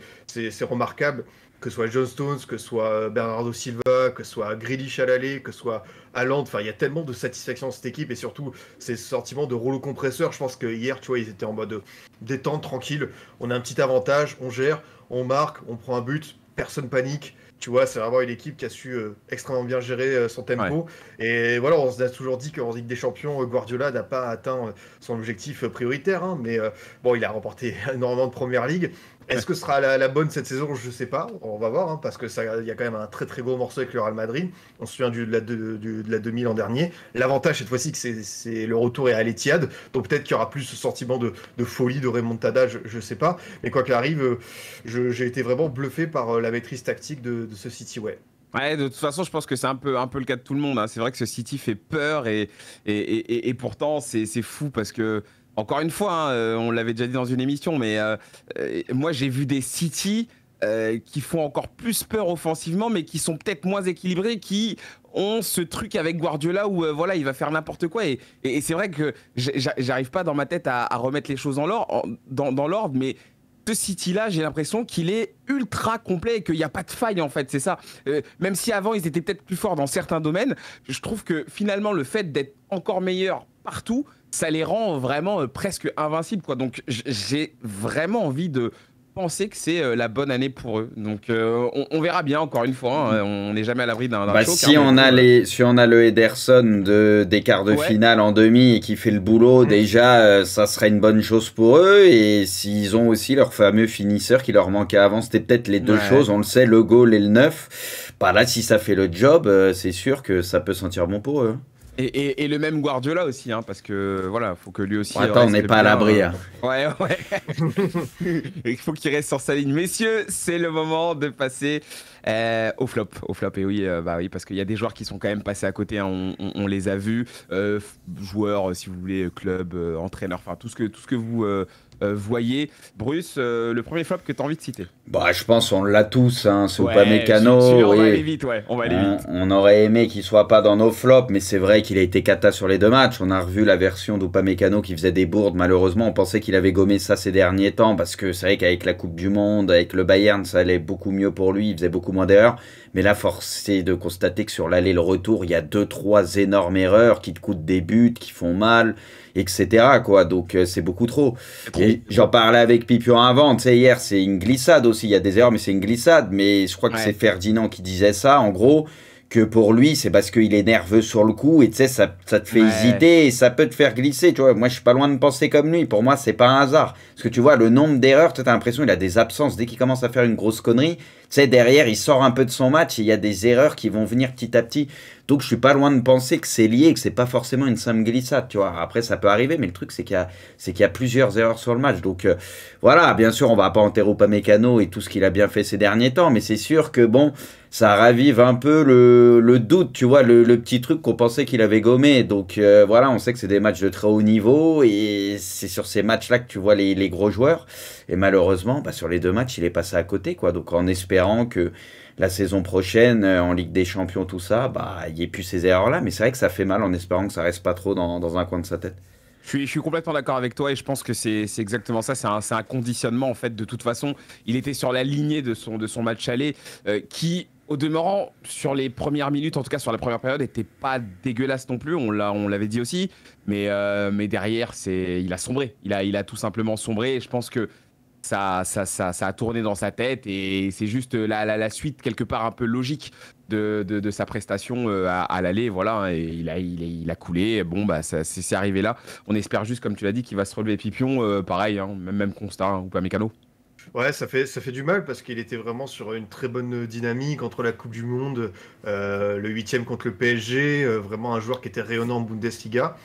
remarquable. Que ce soit John Stones, que ce soit Bernardo Silva, que ce soit Grealish à l'aller, que ce soit Haaland. Enfin, il y a tellement de satisfaction dans cette équipe et surtout ces sentiments de rouleau compresseur. Je pense que hier, tu vois, ils étaient en mode détente, tranquille. On a un petit avantage, on gère, on marque, on prend un but, personne panique. Tu vois, c'est vraiment une équipe qui a su extrêmement bien gérer son tempo. Ouais. Et voilà, on a toujours dit qu'en Ligue des Champions, Guardiola n'a pas atteint son objectif prioritaire. Hein, mais bon, il a remporté énormément de Première Ligue. Est-ce que ce sera la bonne cette saison? Je ne sais pas. On va voir, hein, parce que il y a quand même un très très gros morceau avec le Real Madrid. On se souvient de la demi l'an dernier. L'avantage cette fois-ci, c'est le retour est à l'Etihad. Donc peut-être qu'il y aura plus ce sentiment de folie, de remontada, je ne sais pas. Mais quoi qu'il arrive, j'ai été vraiment bluffé par la maîtrise tactique de ce City. Ouais. Ouais, de toute façon, je pense que c'est un peu le cas de tout le monde. Hein. C'est vrai que ce City fait peur et pourtant, c'est fou parce que, encore une fois, hein, on l'avait déjà dit dans une émission, mais moi, j'ai vu des City qui font encore plus peur offensivement, mais qui sont peut-être moins équilibrés, qui ont ce truc avec Guardiola où voilà, il va faire n'importe quoi. Et c'est vrai que j'arrive pas dans ma tête à remettre les choses dans l'ordre, mais ce City-là, j'ai l'impression qu'il est ultra complet et qu'il n'y a pas de faille, en fait, c'est ça. Même si avant, ils étaient peut-être plus forts dans certains domaines, je trouve que finalement, le fait d'être encore meilleur partout, ça les rend vraiment presque invincibles, quoi. Donc, j'ai vraiment envie de penser que c'est la bonne année pour eux. Donc, on verra bien, encore une fois. Hein, on n'est jamais à l'abri d'un choc. Si on a le Ederson des quarts de finale en demi et qui fait le boulot, déjà, ça serait une bonne chose pour eux. Et s'ils ont aussi leur fameux finisseur qui leur manquait avant, c'était peut-être les deux choses. On le sait, le goal et le neuf. Bah là, si ça fait le job, c'est sûr que ça peut sentir bon pour eux. Et le même Guardiola aussi, hein, parce que voilà, faut que lui aussi. Attends, on n'est pas à l'abri. Hein. Ouais. Il faut qu'il reste sur sa ligne. Messieurs, c'est le moment de passer au flop. Et oui, oui, parce qu'il y a des joueurs qui sont quand même passés à côté. Hein, on les a vus. Joueurs, si vous voulez, club, entraîneur, enfin tout ce que vous voyez. Bruce, le premier flop que tu as envie de citer? Bah, je pense on l'a tous, hein, c'est Upamecano. On va aller vite, on va aller vite. On aurait aimé qu'il soit pas dans nos flops, mais c'est vrai qu'il a été cata sur les deux matchs. On a revu la version d'Upamecano qui faisait des bourdes, malheureusement. On pensait qu'il avait gommé ça ces derniers temps, parce que c'est vrai qu'avec la Coupe du Monde, avec le Bayern, ça allait beaucoup mieux pour lui, il faisait beaucoup moins d'erreurs. Mais là, force est de constater que sur l'aller et le retour, il y a 2-3 énormes erreurs qui te coûtent des buts, qui font mal, etc. quoi. Donc c'est beaucoup trop. Et j'en parlais avec Pipion avant, tu sais, hier, c'est une glissade aussi. Il y a des erreurs, mais c'est une glissade. Mais je crois que c'est Ferdinand qui disait ça, en gros, que pour lui, c'est parce qu'il est nerveux sur le coup et tu sais, ça te fait hésiter et ça peut te faire glisser. Tu vois, moi, je suis pas loin de penser comme lui. Pour moi, c'est pas un hasard. Parce que tu vois, le nombre d'erreurs, tu as l'impression qu'il a des absences. Dès qu'il commence à faire une grosse connerie, tu sais, derrière, il sort un peu de son match et il y a des erreurs qui vont venir petit à petit. Donc, je suis pas loin de penser que c'est lié, que c'est pas forcément une simple glissade, tu vois. Après, ça peut arriver, mais le truc, c'est qu'il y a plusieurs erreurs sur le match. Donc, voilà, bien sûr, on va pas enterrer Upamecano et tout ce qu'il a bien fait ces derniers temps, mais c'est sûr que, bon, ça ravive un peu le doute, tu vois, le petit truc qu'on pensait qu'il avait gommé. Donc, voilà, on sait que c'est des matchs de très haut niveau et c'est sur ces matchs-là que tu vois les gros joueurs. Et malheureusement, bah, sur les deux matchs, il est passé à côté, quoi. Donc, en espérant que la saison prochaine, en Ligue des Champions, tout ça, bah, il n'y ait plus ces erreurs-là. Mais c'est vrai que ça fait mal en espérant que ça reste pas trop dans un coin de sa tête. Je suis complètement d'accord avec toi et je pense que c'est exactement ça. C'est un conditionnement, en fait, de toute façon. Il était sur la lignée de son match aller qui, au demeurant, sur les premières minutes, en tout cas sur la première période, n'était pas dégueulasse non plus. On l'avait dit aussi. Mais derrière, il a sombré. Il a tout simplement sombré et je pense que ça a tourné dans sa tête et c'est juste la suite quelque part un peu logique de sa prestation à l'aller, voilà, et il a coulé. Bon, bah c'est arrivé là. On espère juste, comme tu l'as dit, qu'il va se relever. Pipion, pareil, hein, même constat, hein, ou pas Mécano. Ouais, ça fait du mal parce qu'il était vraiment sur une très bonne dynamique entre la Coupe du Monde, le 8e contre le PSG, vraiment un joueur qui était rayonnant en Bundesliga.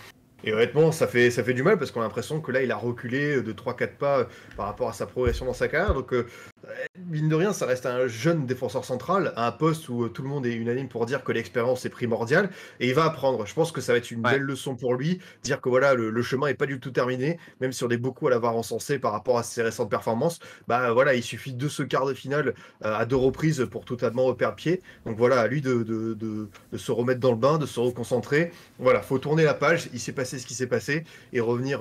Et honnêtement, ça fait du mal parce qu'on a l'impression que là, il a reculé de 3-4 pas par rapport à sa progression dans sa carrière. Donc, mine de rien, ça reste un jeune défenseur central, à un poste où tout le monde est unanime pour dire que l'expérience est primordiale, et il va apprendre. Je pense que ça va être une Ouais. belle leçon pour lui, dire que voilà, le chemin est pas du tout terminé, même si on est beaucoup à l'avoir encensé par rapport à ses récentes performances. Bah voilà, il suffit de ce quart de finale à 2 reprises pour totalement reperdre pied. Donc voilà, à lui de se remettre dans le bain, de se reconcentrer. Voilà, faut tourner la page. Il s'est passé ce qui s'est passé et revenir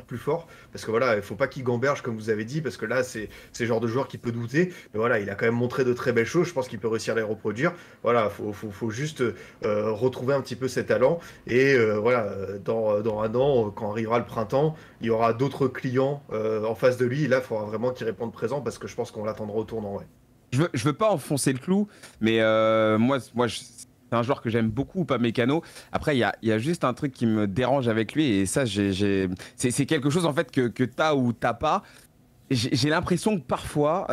plus fort. Parce que voilà, il faut pas qu'il gamberge comme vous avez dit, parce que là, c'est le genre de joueur qui peut douter. Mais voilà, il a quand même montré de très belles choses. Je pense qu'il peut réussir à les reproduire. Voilà, faut juste retrouver un petit peu ses talents. Et voilà, dans un an, quand arrivera le printemps, il y aura d'autres clients en face de lui. Et là, il faudra vraiment qu'il réponde présent parce que je pense qu'on l'attendra au tournant. Ouais. Je veux pas enfoncer le clou, mais c'est un joueur que j'aime beaucoup, pas Mécano. Après, il y a juste un truc qui me dérange avec lui, et ça, c'est quelque chose en fait que t'as ou t'as pas. J'ai l'impression que parfois,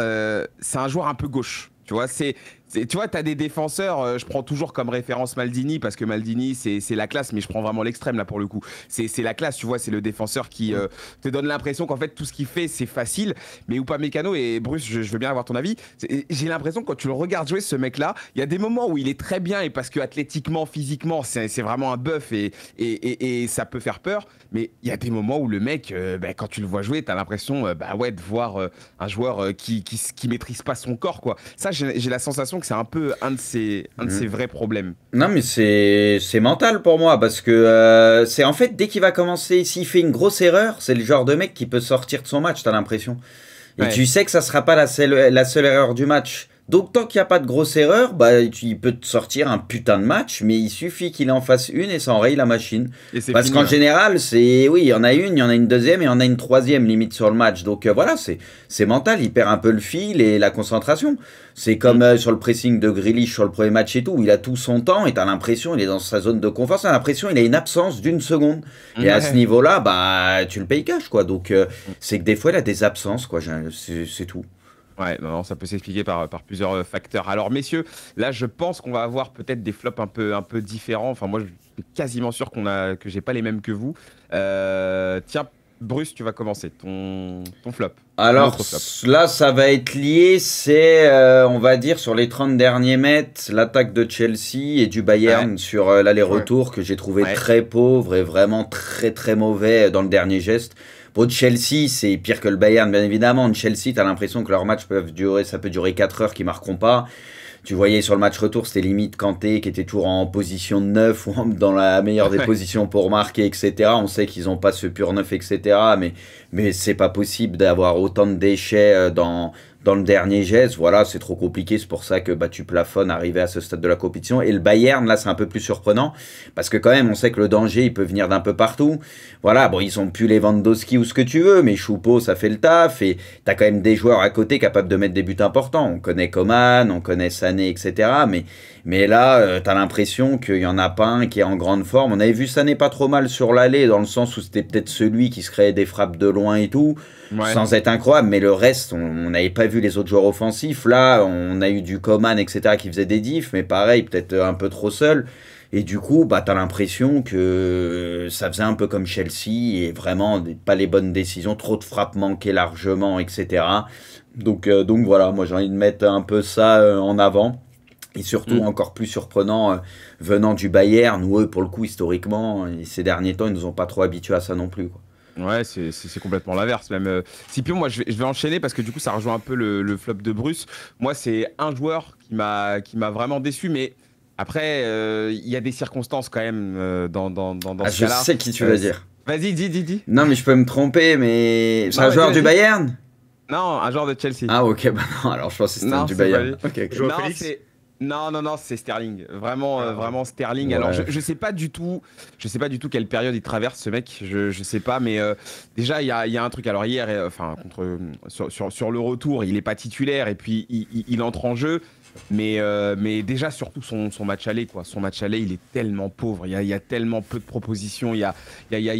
c'est un joueur un peu gauche. Tu vois, tu vois, t'as des défenseurs, je prends toujours comme référence Maldini, parce que Maldini, c'est la classe, mais je prends vraiment l'extrême là pour le coup. C'est la classe, tu vois, c'est le défenseur qui te donne l'impression qu'en fait, tout ce qu'il fait, c'est facile. Mais Upamecano, et Bruce, je veux bien avoir ton avis, j'ai l'impression que quand tu le regardes jouer, ce mec-là, il y a des moments où il est très bien, et parce que athlétiquement, physiquement, c'est vraiment un bœuf, et ça peut faire peur. Mais il y a des moments où le mec, quand tu le vois jouer, t'as l'impression de voir un joueur qui maîtrise pas son corps, quoi. Ça, j'ai la sensation que c'est un peu un de ses vrais problèmes. Non, mais c'est mental pour moi parce que c'est en fait dès qu'il va commencer, s'il fait une grosse erreur, c'est le genre de mec qui peut sortir de son match, t'as l'impression. Et tu Ouais. sais que ça sera pas la seule erreur du match. Donc tant qu'il n'y a pas de grosse erreur, bah il peut te sortir un putain de match, mais il suffit qu'il en fasse une et ça enraye la machine. Et c'est Parce fini, qu'en hein. général, c'est oui, il y en a une, il y en a une deuxième et il y en a une troisième limite sur le match. Donc voilà, c'est mental, il perd un peu le fil et la concentration. C'est comme sur le pressing de Grealish sur le premier match et tout, où il a tout son temps et t'as l'impression, il est dans sa zone de confort, t'as l'impression il a une absence d'une seconde. Et à ce Ouais. niveau-là, bah tu le payes cash quoi. Donc c'est que des fois il a des absences quoi, c'est tout. Ouais, non, ça peut s'expliquer par plusieurs facteurs. Alors, messieurs, là, je pense qu'on va avoir peut-être des flops un peu différents. Enfin, moi, je suis quasiment sûr que j'ai pas les mêmes que vous. Tiens, Bruce, tu vas commencer. Ton flop. Ton Alors autre flop. là, ça va être lié, c'est, on va dire, sur les 30 derniers mètres, l'attaque de Chelsea et du Ouais, Bayern sur Ouais. l'aller-retour que j'ai trouvé ouais. très pauvre et vraiment très très mauvais dans le dernier geste. Pour Chelsea, c'est pire que le Bayern, bien évidemment. Chelsea, t'as l'impression que leurs matchs peuvent durer, ça peut durer 4 heures, qu'ils marqueront pas. Tu voyais sur le match retour, c'était limite Kanté qui était toujours en position de neuf ou dans la meilleure des Ouais. positions pour marquer, etc. On sait qu'ils n'ont pas ce pur neuf, etc. Mais c'est pas possible d'avoir autant de déchets dans le dernier geste. Voilà, c'est trop compliqué. C'est pour ça que tu plafonnes arrivé à ce stade de la compétition. Et le Bayern, là, c'est un peu plus surprenant parce que quand même, on sait que le danger, il peut venir d'un peu partout. Voilà, bon, ils sont plus Lewandowski ou ce que tu veux, mais Choupo, ça fait le taf. Et t'as quand même des joueurs à côté capables de mettre des buts importants. On connaît Coman, on connaît Sané, etc. Mais là, t'as l'impression qu'il y en a pas un qui est en grande forme. On avait vu Sané pas trop mal sur l'aller, dans le sens où c'était peut-être celui qui se créait des frappes de loin et tout, Ouais. sans être incroyable. Mais le reste, on n'avait pas vu les autres joueurs offensifs. Là, on a eu du Coman, etc., qui faisait des diffs, mais pareil, peut-être un peu trop seul. Et du coup, t'as l'impression que ça faisait un peu comme Chelsea et vraiment pas les bonnes décisions, trop de frappes manquées largement, etc. Donc voilà, moi j'ai envie de mettre un peu ça en avant. Et surtout, Mm. encore plus surprenant, venant du Bayern, où eux, pour le coup, historiquement, ces derniers temps, ils nous ont pas trop habitués à ça non plus, quoi. Ouais, c'est complètement l'inverse. Même Scipion, moi, je vais enchaîner parce que du coup, ça rejoint un peu le flop de Bruce. Moi, c'est un joueur qui m'a vraiment déçu, mais après, il y a des circonstances quand même dans Ah, ce je cas-là. sais qui tu vas Euh, dire. Vas-y, dis. Non, mais je peux me tromper, mais c'est Non, un vas-y, joueur du vas-y. Bayern? Non, un joueur de Chelsea. Ah, ok, bah non, alors je pense que c'était un Non, du c'est pas Bayern. lui. Ok, ok. Joao Non, Félix. non, c'est Sterling. Vraiment, Ah, vraiment Sterling. Alors, Ouais. je sais pas du tout quelle période il traverse ce mec. Je sais pas, mais déjà il y a un truc. Alors hier, enfin sur le retour, il est pas titulaire et puis il entre en jeu. Mais déjà surtout son match aller quoi. Son match aller, il est tellement pauvre. Il y a tellement peu de propositions. Il y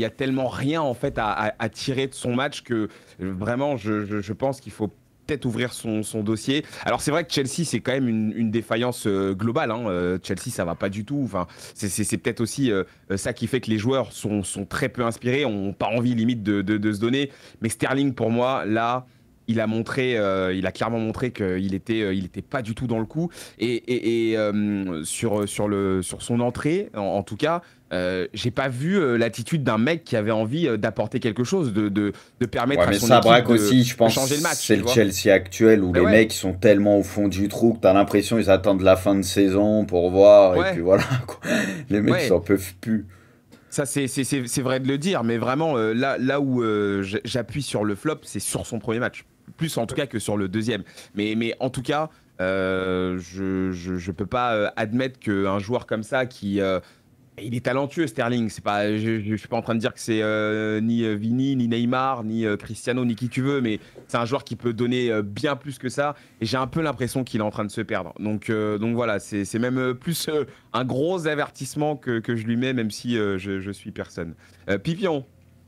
a tellement rien en fait à tirer de son match que vraiment, je pense qu'il faut peut-être ouvrir son dossier. Alors c'est vrai que Chelsea, c'est quand même une défaillance globale, hein. Chelsea, ça va pas du tout. Enfin, c'est peut-être aussi ça qui fait que les joueurs sont très peu inspirés, ont pas envie limite de se donner. Mais Sterling, pour moi, là, il a clairement montré qu'il était pas du tout dans le coup. Sur son entrée, en tout cas, j'ai pas vu l'attitude d'un mec qui avait envie d'apporter quelque chose, de permettre Ouais, à mais son ça, équipe Braque aussi, je de pense, changer le match, c'est tu le vois. Chelsea actuel où Ben les ouais, mecs sont tellement au fond du trou que t'as l'impression ils attendent la fin de saison pour voir, et puis ouais, voilà, quoi. Les mecs, ils ouais. en peuvent plus. Ça, c'est vrai de le dire, mais vraiment, là où j'appuie sur le flop, c'est sur son premier match. Plus en tout cas que sur le deuxième. Mais en tout cas, je peux pas admettre qu'un joueur comme ça il est talentueux, Sterling. C'est pas, je suis pas en train de dire que c'est ni Vini, ni Neymar, ni Cristiano, ni qui tu veux, mais c'est un joueur qui peut donner bien plus que ça. Et j'ai un peu l'impression qu'il est en train de se perdre. Donc voilà, c'est même plus un gros avertissement que je lui mets, même si je suis personne. Pipion.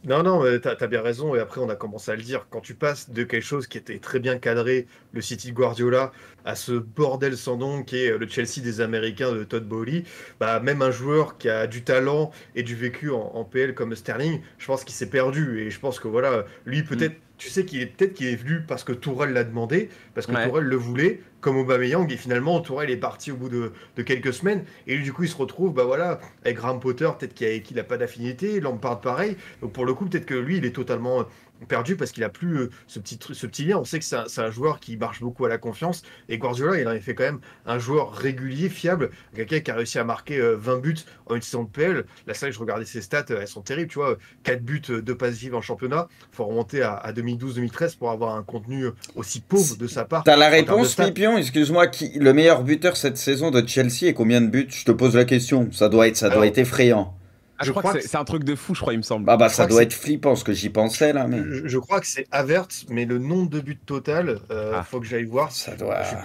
Non, non, mais t'as bien raison. Et après, on a commencé à le dire. Quand tu passes de quelque chose qui était très bien cadré, le City de Guardiola, à ce bordel sans nom qui est le Chelsea des Américains de Todd Bowley, bah, même un joueur qui a du talent et du vécu en PL comme Sterling, je pense qu'il s'est perdu. Et je pense que voilà, lui, Mm. peut-être, tu sais peut-être qu'il est venu parce que Tourelle l'a demandé, parce que Ouais. Tourelle le voulait, comme Aubameyang. Et finalement, Tourelle est parti au bout de quelques semaines. Et lui, du coup, il se retrouve, bah voilà, avec Graham Potter, peut-être qu'il a pas d'affinité. Lampard, pareil. Donc pour le coup, peut-être que lui, il est totalement perdu parce qu'il a plus ce petit lien. On sait que c'est un joueur qui marche beaucoup à la confiance. Et Guardiola, il en a fait quand même un joueur régulier, fiable, quelqu'un qui a réussi à marquer 20 buts en une saison de PL. Là, c'est vrai que je regardais ses stats, elles sont terribles, tu vois. 4 buts, 2 passes vives en championnat. Il faut remonter à 2012-2013 pour avoir un contenu aussi pauvre de sa part T'as la en termes de réponse, stats. Pipion? Excuse-moi, le meilleur buteur cette saison de Chelsea et combien de buts? Je te pose la question. Ça doit Alors, être effrayant. Ah, je je crois que crois que c'est un truc de fou, je crois, il me semble. Bah, je ça crois que doit c'est être flippant ce que j'y pensais là, mais je crois que c'est Havertz, mais le nombre de buts total, Ah, faut que j'aille voir. ça Je doit. suis,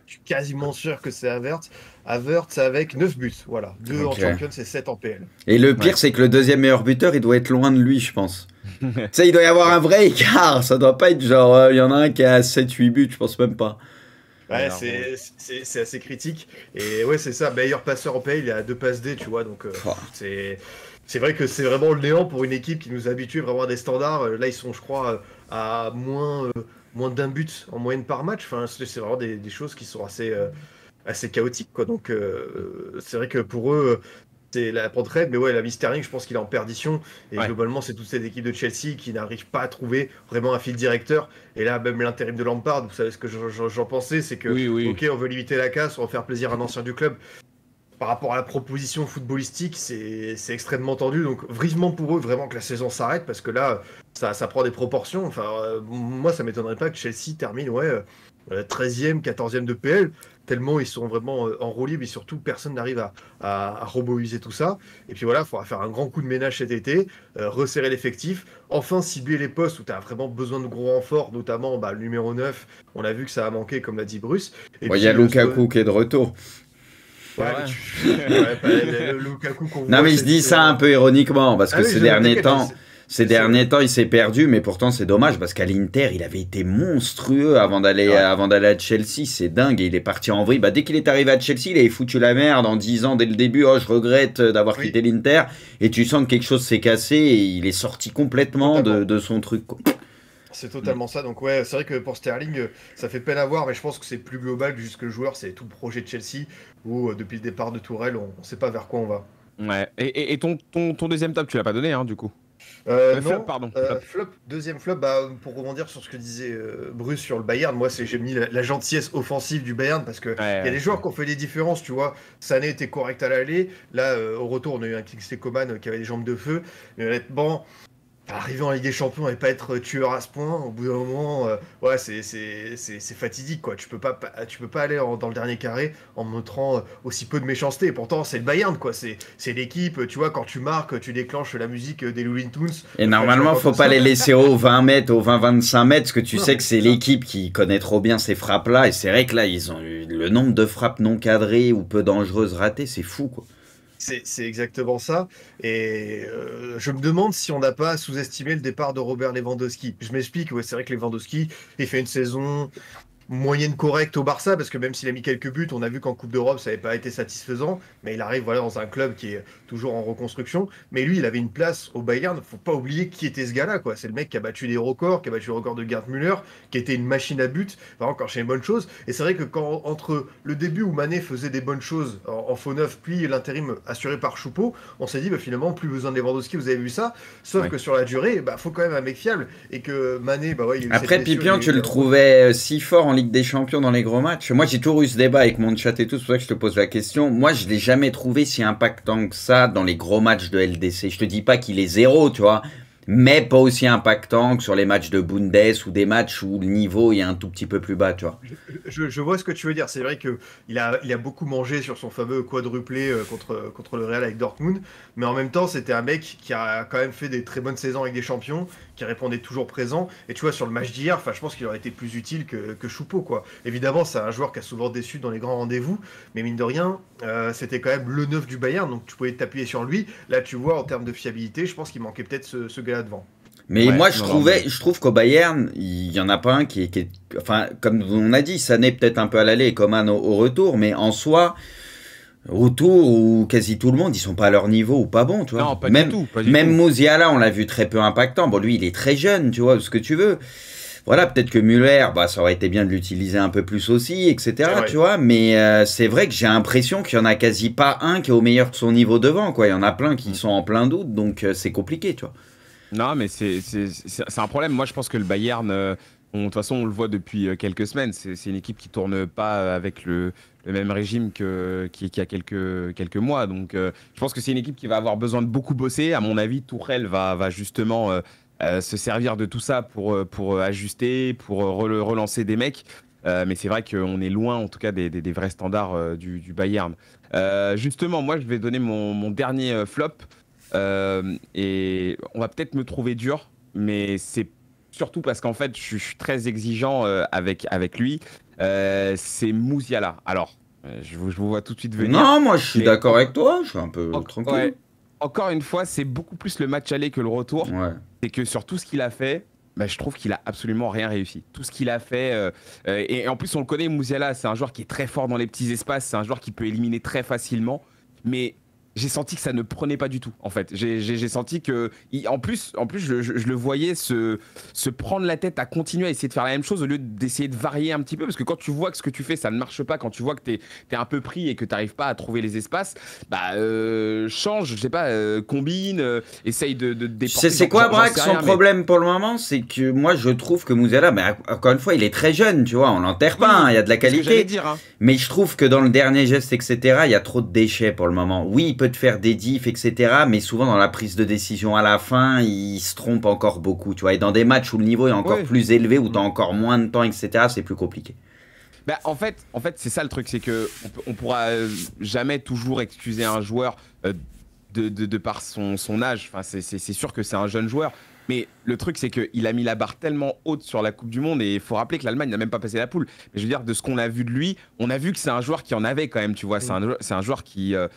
je suis quasiment sûr que c'est Havertz. Havertz avec 9 buts, voilà. 2 en Ok. Champions et 7 en PL. Et le pire, ouais. c'est que le deuxième meilleur buteur, il doit être loin de lui, je pense. Tu sais, il doit y avoir un vrai écart. Ça doit pas être genre, il y en a un qui a 7-8 buts, je pense même pas. Ouais, Alors, bon. c'est assez critique. Et ouais, c'est ça, meilleur passeur en PL, il a 2 passes D, tu vois. Donc Pouah. c'est vrai que c'est vraiment le néant pour une équipe qui nous habitue vraiment à des standards. Là, ils sont, je crois, à moins d'un but en moyenne par match. Enfin, c'est vraiment des choses qui sont assez chaotiques, quoi. Donc c'est vrai que pour eux, c'est la pente raide, mais ouais, la Sterling, je pense qu'il est en perdition. Et Ouais. globalement, c'est toute cette équipe de Chelsea qui n'arrive pas à trouver vraiment un fil directeur. Et là, même l'intérim de Lampard, vous savez ce que j'en pensais, c'est que, Oui, oui. ok, on veut limiter la casse, on va faire plaisir à un ancien du club. Par rapport à la proposition footballistique, c'est extrêmement tendu. Donc, vivement pour eux, vraiment que la saison s'arrête, parce que là, ça prend des proportions. Enfin, moi, ça m'étonnerait pas que Chelsea termine, ouais, 13e, 14e de PL, tellement ils sont vraiment en roue libre et surtout personne n'arrive à roboiser tout ça. Et puis voilà, il faudra faire un grand coup de ménage cet été, resserrer l'effectif, enfin cibler les postes où tu as vraiment besoin de gros renforts, notamment bah, le numéro 9, on a vu que ça a manqué, comme l'a dit Bruce. Et Bon, il y puis a Lukaku qui est de retour. C'est Ouais, vrai. ouais, le Lukaku qu'on Non, voit mais je cette dis ça un peu ironiquement, parce Ah que oui, t'inquiète, ces je sais, derniers temps, il s'est perdu, mais pourtant c'est dommage, parce qu'à l'Inter, il avait été monstrueux c'est vrai. avant d'aller à Chelsea, c'est dingue, et il est parti en vrille. Bah, dès qu'il est arrivé à Chelsea, il avait foutu la merde en disant dès le début, oh, je regrette d'avoir Oui, quitté l'Inter, et tu sens que quelque chose s'est cassé, et il est sorti complètement totalement. de son truc, quoi. C'est Mm. totalement ça. Donc ouais, c'est vrai que pour Sterling, ça fait peine à voir, mais je pense que c'est plus global que juste le joueur, c'est tout le projet de Chelsea, où depuis le départ de Tourelle, on ne sait pas vers quoi on va. Ouais. Et ton deuxième top, tu l'as pas donné, hein, du coup. Flop, Non, pardon. Flop. deuxième flop, bah, pour rebondir sur ce que disait Bruce sur le Bayern, moi j'ai mis la gentillesse offensive du Bayern parce que il y a Ouais, des joueurs qui ont fait des différences, tu vois. Sané était correct à l'aller, là au retour on a eu un Kingsley Coman qui avait des jambes de feu, mais honnêtement, arriver en Ligue des Champions et pas être tueur à ce point, au bout d'un moment, ouais, c'est fatidique, quoi. Tu peux pas aller dans le dernier carré en montrant aussi peu de méchanceté. Et pourtant, c'est le Bayern, quoi. C'est l'équipe, tu vois, quand tu marques, tu déclenches la musique des Looney Tunes, Et French normalement, faut pas Revolution. les laisser aux 20 mètres, aux 20-25 mètres, parce que tu Non, sais mais que c'est c'est ça. l'équipe qui connaît trop bien ces frappes-là. Et c'est vrai que là, ils ont eu le nombre de frappes non cadrées ou peu dangereuses ratées, c'est fou, quoi. C'est exactement ça. Et je me demande si on n'a pas sous-estimé le départ de Robert Lewandowski. Je m'explique, ouais, c'est vrai que Lewandowski, il fait une saison. moyenne correcte au Barça, parce que même s'il a mis quelques buts, on a vu qu'en Coupe d'Europe, ça n'avait pas été satisfaisant, mais il arrive voilà, dans un club qui est toujours en reconstruction. Mais lui, il avait une place au Bayern, faut pas oublier qui était ce gars-là, quoi. C'est le mec qui a battu des records, qui a battu le record de Gerd Müller, qui était une machine à but, vraiment quand chez les bonnes choses. Et c'est vrai que quand entre le début où Mané faisait des bonnes choses en faux neuf, puis l'intérim assuré par Choupeau, on s'est dit, bah, finalement, plus besoin de Lewandowski, vous avez vu ça. Sauf que sur la durée, bah, faut quand même un mec fiable. Et que Mané, bah ouais, il y a eu Après, cette blessure, Pipian, tu le trouvais si fort en Ligue des Champions dans les gros matchs. Moi, j'ai toujours eu ce débat avec mon chat et tout, c'est pour ça que je te pose la question. Moi, je l'ai jamais trouvé si impactant que ça dans les gros matchs de LDC. Je te dis pas qu'il est zéro, tu vois, mais pas aussi impactant que sur les matchs de Bundes ou des matchs où le niveau est un tout petit peu plus bas, tu vois. Je vois ce que tu veux dire. C'est vrai qu'il a beaucoup mangé sur son fameux quadruplé contre le Real avec Dortmund. Mais en même temps, c'était un mec qui a quand même fait des très bonnes saisons avec des champions, qui répondait toujours présent. Et tu vois, sur le match d'hier, je pense qu'il aurait été plus utile que Choupeau, quoi. Évidemment, c'est un joueur qui a souvent déçu dans les grands rendez-vous. Mais mine de rien, c'était quand même le neuf du Bayern. Donc tu pouvais t'appuyer sur lui. Là, tu vois, en termes de fiabilité, je pense qu'il manquait peut-être ce gars-là devant. Mais Ouais, moi, non, non, mais- je trouve qu'au Bayern, il y en a pas un enfin, comme on a dit, Sané peut-être un peu à l'aller et Coman au retour, mais en soi, autour où quasi tout le monde, ils sont pas à leur niveau ou pas bons, tu vois. Non, pas Même, du tout. Pas du même tout. Musiala, on l'a vu très peu impactant. Bon, lui, il est très jeune, tu vois, ce que tu veux. Voilà, peut-être que Müller, bah, ça aurait été bien de l'utiliser un peu plus aussi, C'est etc., vrai. tu vois. Mais c'est vrai que j'ai l'impression qu'il y en a quasi pas un qui est au meilleur de son niveau devant, quoi. Il y en a plein qui sont en plein doute, donc c'est compliqué, tu vois. Non, mais c'est un problème. Moi, je pense que le Bayern, de toute façon, on le voit depuis quelques semaines. C'est une équipe qui tourne pas avec le même régime qu'il y a quelques mois. Donc, je pense que c'est une équipe qui va avoir besoin de beaucoup bosser. À mon avis, Tourelle va justement se servir de tout ça pour ajuster, pour relancer des mecs. Mais c'est vrai qu'on est loin, en tout cas, des vrais standards du Bayern. Justement, moi, je vais donner mon dernier flop. Et on va peut-être me trouver dur, mais c'est surtout parce qu'en fait, je suis très exigeant avec lui. C'est Musiala. Alors, je vous vois tout de suite venir. Non, moi, je suis Mais d'accord avec toi, je suis un peu tranquille. ouais, encore une fois, c'est beaucoup plus le match aller que le retour. Ouais. C'est que sur tout ce qu'il a fait, bah, je trouve qu'il a absolument rien réussi. Tout ce qu'il a fait, et en plus on le connaît, Musiala, c'est un joueur qui est très fort dans les petits espaces, c'est un joueur qui peut éliminer très facilement, mais j'ai senti que ça ne prenait pas du tout. En fait, j'ai senti que, en plus, je le voyais se prendre la tête à continuer à essayer de faire la même chose au lieu d'essayer de varier un petit peu, parce que quand tu vois que ce que tu fais, ça ne marche pas, quand tu vois que t'es un peu pris et que tu n'arrives pas à trouver les espaces, bah change, je sais pas, combine, essaye de déporter. C'est quoi, j'en Braque, sais son rien, mais- problème pour le moment? C'est que moi, je trouve que Musiala, mais encore une fois, il est très jeune, tu vois, on l'enterre Oui, pas, hein, il y a de la c'est ce que j'allais qualité. dire, hein. Mais je trouve que dans le dernier geste, etc., il y a trop de déchets pour le moment. Oui, il peut te faire des diffs, etc., mais souvent dans la prise de décision à la fin, il se trompe encore beaucoup, tu vois. Et dans des matchs où le niveau est encore Ouais. plus élevé, où tu as encore moins de temps, etc., c'est plus compliqué. Bah, en fait, c'est ça le truc, c'est que on pourra jamais toujours excuser un joueur de par son âge. Enfin, c'est sûr que c'est un jeune joueur. Mais le truc, c'est qu'il a mis la barre tellement haute sur la Coupe du Monde, et il faut rappeler que l'Allemagne n'a même pas passé la poule. Mais je veux dire, de ce qu'on a vu de lui, on a vu que c'est un joueur qui en avait quand même, tu vois. C'est un joueur qui a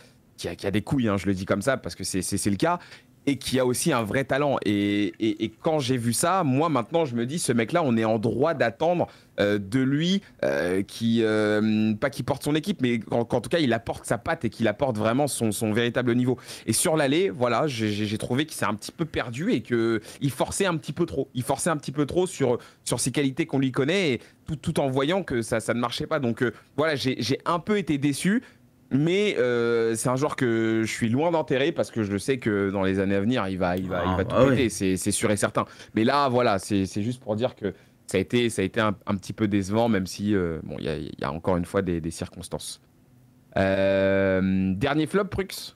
des couilles, hein, je le dis comme ça, parce que c'est le cas, et qui a aussi un vrai talent. Et quand j'ai vu ça, moi maintenant, je me dis, ce mec-là, on est en droit d'attendre de lui pas qu'il porte son équipe, mais qu'en tout cas, il apporte sa patte et qu'il apporte vraiment son véritable niveau. Et sur l'aller, voilà, j'ai trouvé qu'il s'est un petit peu perdu et qu'il forçait un petit peu trop. Il forçait un petit peu trop sur ses qualités qu'on lui connaît, et tout en voyant que ça ne marchait pas. Donc voilà, j'ai un peu été déçu. Mais c'est un joueur que je suis loin d'enterrer, parce que je sais que dans les années à venir, il va tout Ah péter, oui. c'est sûr et certain. Mais là, voilà, c'est juste pour dire que ça a été un petit peu décevant, même si bon, il y a encore une fois des circonstances. Dernier flop, Prux?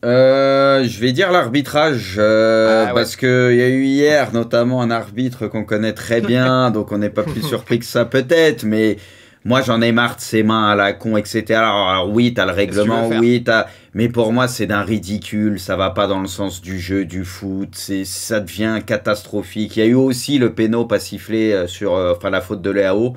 Je vais dire l'arbitrage, Ah ouais. parce que il y a eu hier notamment un arbitre qu'on connaît très bien, donc on n'est pas plus surpris que ça peut-être, mais moi j'en ai marre de ses mains à la con, etc. Alors oui, t'as le Qu'est-ce que tu veux règlement, faire? oui, mais pour moi c'est d'un ridicule, ça va pas dans le sens du jeu, du foot, ça devient catastrophique. Il y a eu aussi le péno pas sifflé sur, enfin la faute de Léao,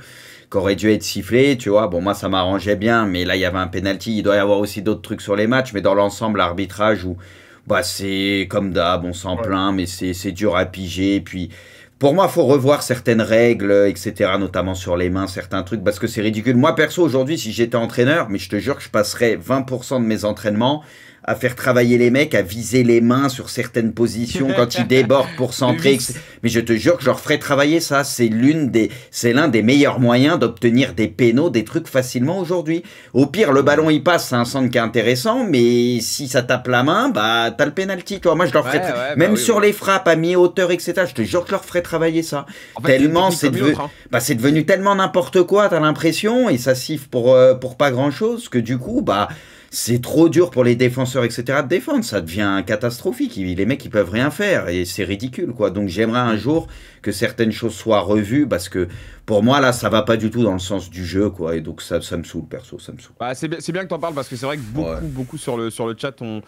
qui aurait dû être sifflé, tu vois. Bon, moi, ça m'arrangeait bien, mais là, il y avait un penalty. Il doit y avoir aussi d'autres trucs sur les matchs, mais dans l'ensemble, l'arbitrage, où, bah, c'est comme d'hab, on s'en Ouais. plaint, mais c'est dur à piger. Puis, Pour moi, il faut revoir certaines règles, etc., notamment sur les mains, certains trucs, parce que c'est ridicule. Moi, perso, aujourd'hui, si j'étais entraîneur, mais je te jure que je passerais 20% de mes entraînements à faire travailler les mecs, à viser les mains sur certaines positions quand ils débordent pour centrer. Mais je te jure que je leur ferais travailler ça. C'est l'un des meilleurs moyens d'obtenir des pénaux, des trucs facilement aujourd'hui. Au pire, le ballon il passe, c'est un centre qui est intéressant, mais si ça tape la main, bah t'as le penalty. Moi, je leur ferais même sur les frappes à mi-hauteur, etc. Je te jure que je leur ferais travailler ça. En fait, tellement c'est devenu tellement n'importe quoi, t'as l'impression, et ça siffle pour pas grand-chose, que du coup, bah c'est trop dur pour les défenseurs, etc. de défendre. Ça devient catastrophique. Les mecs, ils peuvent rien faire et c'est ridicule, quoi. Donc j'aimerais un jour que certaines choses soient revues parce que pour moi, là, ça va pas du tout dans le sens du jeu, quoi. Et donc ça me saoule, perso, ça me saoule. Bah, c'est bien que t'en parles parce que c'est vrai que beaucoup sur le chat ont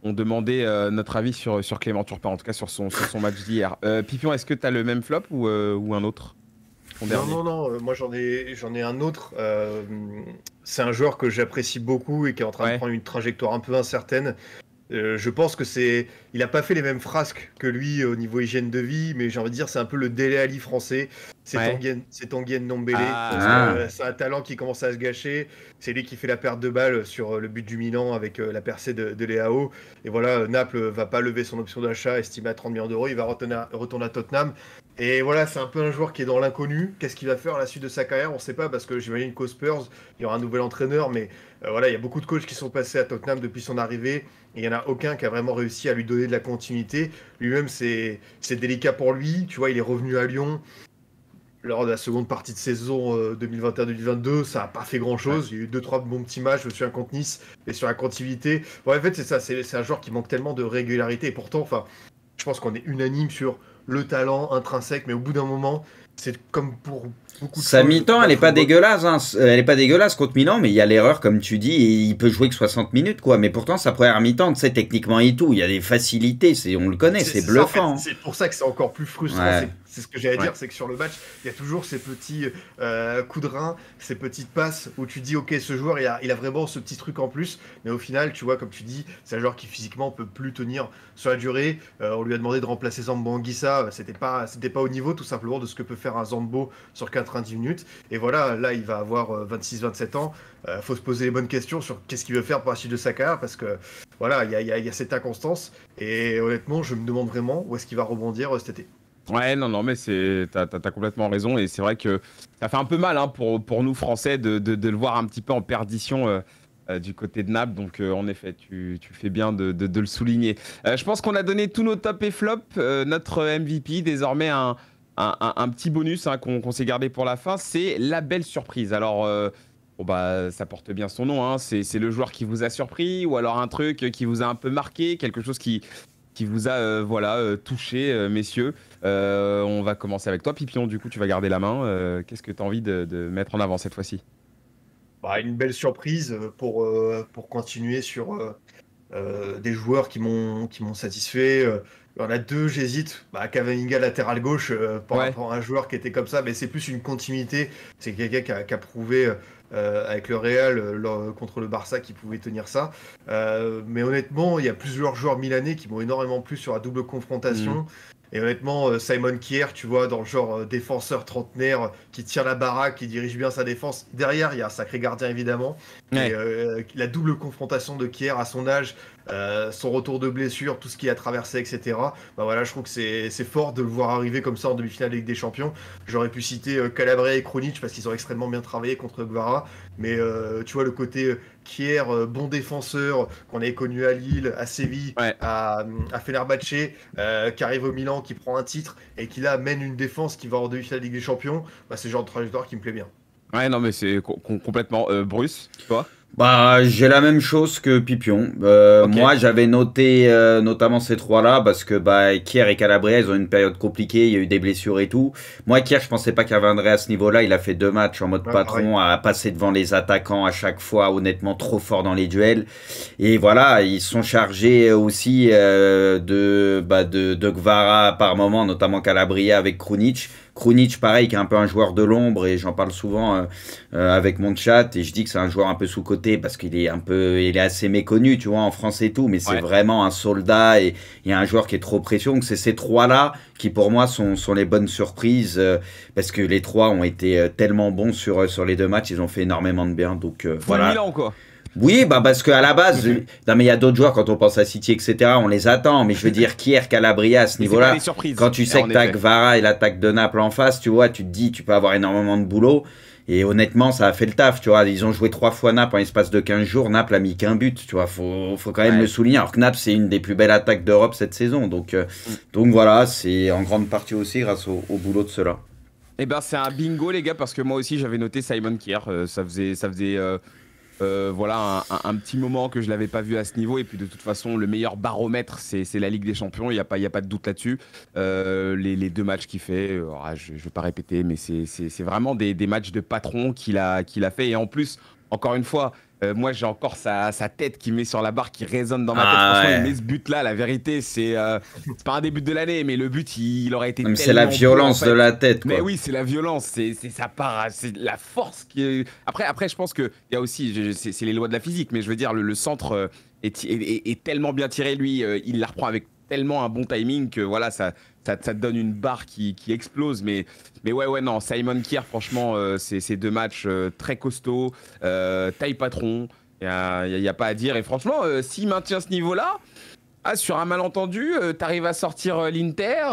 demandé notre avis sur Clément Turpin, en tout cas sur son match d'hier. Pipion, est-ce que t'as le même flop ou un autre? Non, moi j'en ai un autre. C'est un joueur que j'apprécie beaucoup et qui est en train de prendre une trajectoire un peu incertaine. Je pense que il n'a pas fait les mêmes frasques que lui au niveau hygiène de vie, mais j'ai envie de dire c'est un peu le Dele Alli français. C'est Tanguy Ndombele. C'est un talent qui commence à se gâcher. C'est lui qui fait la perte de balle sur le but du Milan avec la percée de Leao. Et voilà, Naples va pas lever son option d'achat estimée à 30 millions d'euros. Il va retourner à Tottenham. Et voilà, c'est un peu un joueur qui est dans l'inconnu. Qu'est-ce qu'il va faire à la suite de sa carrière? On ne sait pas, parce que j'imagine qu'aux Spurs, il y aura un nouvel entraîneur. Mais voilà, il y a beaucoup de coachs qui sont passés à Tottenham depuis son arrivée. Et il n'y en a aucun qui a vraiment réussi à lui donner de la continuité. Lui-même, c'est délicat pour lui. Tu vois, il est revenu à Lyon lors de la seconde partie de saison 2021-2022. Ça n'a pas fait grand-chose. Il y a eu 2-3 bons petits matchs. Je me souviens contre Nice et sur la continuité. Bon, en fait, c'est ça. C'est un joueur qui manque tellement de régularité. Et pourtant, je pense qu'on est unanime sur le talent intrinsèque. Mais au bout d'un moment, c'est comme pour beaucoup de sa mi-temps, elle est pas dégueulasse, hein. Elle est pas dégueulasse contre Milan, mais il y a l'erreur, comme tu dis, et il peut jouer que 60 minutes, quoi. Mais pourtant, sa première mi-temps, tu sais, techniquement et tout, il y a des facilités, on le connaît, c'est bluffant. En fait, c'est pour ça que c'est encore plus frustrant. C'est ce que j'allais dire, c'est que sur le match, il y a toujours ces petits coups de rein, ces petites passes où tu dis, ok, ce joueur, il a vraiment ce petit truc en plus, mais au final, tu vois, comme tu dis, c'est un joueur qui physiquement peut plus tenir sur la durée. On lui a demandé de remplacer Zambo Anguissa, c'était pas au niveau tout simplement de ce que peut faire un Zambo sur 90 minutes. Et voilà, là, il va avoir 26-27 ans. Faut se poser les bonnes questions sur qu'est-ce qu'il veut faire pour la suite de sa carrière, parce que voilà, il y a cette inconstance. Et honnêtement, je me demande vraiment où est-ce qu'il va rebondir cet été. Ouais, non, mais t'as complètement raison. Et c'est vrai que ça fait un peu mal, hein, pour nous, Français, de le voir un petit peu en perdition du côté de Naples. Donc, en effet, tu fais bien de le souligner. Je pense qu'on a donné tous nos top et flop. Notre MVP, désormais, un petit bonus, hein, qu'on s'est gardé pour la fin, c'est la belle surprise. Alors, ça porte bien son nom, hein. C'est le joueur qui vous a surpris, ou alors un truc qui vous a un peu marqué, quelque chose qui vous a touché, messieurs. On va commencer avec toi, Pipion. Du coup, tu vas garder la main. Qu'est-ce que tu as envie de mettre en avant cette fois-ci? Une belle surprise pour continuer sur des joueurs qui m'ont satisfait. Il y en a deux, j'hésite. Camavinga, latéral gauche, par rapport à un joueur qui était comme ça, mais c'est plus une continuité. C'est quelqu'un qui a prouvé avec le Real contre le Barça qui pouvait tenir ça. Mais honnêtement, il y a plusieurs joueurs milanais qui m'ont énormément plu sur la double confrontation. Et honnêtement, Simon Kjær, tu vois, dans le genre défenseur trentenaire qui tire la baraque, qui dirige bien sa défense. Derrière, il y a un sacré gardien, évidemment. Et la double confrontation de Kjær à son âge, son retour de blessure, tout ce qu'il a traversé, etc. Voilà, je trouve que c'est fort de le voir arriver comme ça en demi-finale de Ligue des Champions. J'aurais pu citer Calabria et Krunic parce qu'ils ont extrêmement bien travaillé contre Guevara. Mais tu vois, le côté Kjær, bon défenseur, qu'on avait connu à Lille, à Séville, à Fenerbahçe, qui arrive au Milan, qui prend un titre et qui là mène une défense qui va en demi-finale de Ligue des Champions, c'est le genre de trajectoire qui me plaît bien. Ouais, non, mais c'est complètement. Bruce, toi? J'ai la même chose que Pipion. Moi, j'avais noté notamment ces trois-là parce que Kjær et Calabria, ils ont une période compliquée, il y a eu des blessures et tout. Moi, Kjær, je pensais pas qu'il reviendrait à ce niveau-là. Il a fait 2 matchs en mode patron, à passer devant les attaquants à chaque fois, honnêtement trop fort dans les duels. Et voilà, ils sont chargés aussi de Guevara par moment, notamment Calabria avec Krunic. Krunic, pareil, qui est un peu un joueur de l'ombre, et j'en parle souvent avec mon chat, et je dis que c'est un joueur un peu sous-coté parce qu'il est il est assez méconnu, tu vois, en France et tout, mais c'est vraiment un soldat et un joueur qui est trop précieux. Donc c'est ces trois-là qui pour moi sont les bonnes surprises parce que les trois ont été tellement bons sur les 2 matchs, ils ont fait énormément de bien. Donc voilà. Milan, quoi. Oui, bah parce qu'à la base, non mais il y a d'autres joueurs quand on pense à City, etc. On les attend, mais je veux dire Kier, Calabria à ce niveau-là. Quand tu sais que t'as Kvara et l'attaque de Naples en face, tu vois, tu te dis tu peux avoir énormément de boulot. Et honnêtement, ça a fait le taf, tu vois. Ils ont joué 3 fois Naples en l'espace de 15 jours. Naples a mis qu'un but, tu vois. Faut quand même le souligner. Alors que Naples, c'est une des plus belles attaques d'Europe cette saison. Donc voilà, c'est en grande partie aussi grâce au boulot de ceux-là. Eh ben, c'est un bingo, les gars, parce que moi aussi, j'avais noté Simon Kier. Ça faisait voilà un petit moment que je l'avais pas vu à ce niveau, et puis de toute façon le meilleur baromètre c'est la Ligue des Champions, il y a pas de doute là-dessus. Les 2 matchs qu'il fait, je vais pas répéter, mais c'est vraiment des matchs de patron qu'il a fait, et en plus encore une fois moi j'ai encore sa tête qui met sur la barre, qui résonne dans ma tête. Franchement, il met ce but là, la vérité c'est pas un des buts de l'année, mais le but il aurait été c'est la violence de la tête, quoi. Mais oui, c'est la violence, c'est ça part, c'est la force qui est... après je pense que il y a aussi, c'est les lois de la physique, mais je veux dire le centre est tellement bien tiré, lui il la reprend avec tellement un bon timing que voilà, ça te donne une barre qui explose. Mais ouais, non, Simon Kier, franchement, c'est 2 matchs très costauds, taille patron, il y a pas à dire. Et franchement, s'il maintient ce niveau-là, sur un malentendu, t'arrives à sortir l'Inter,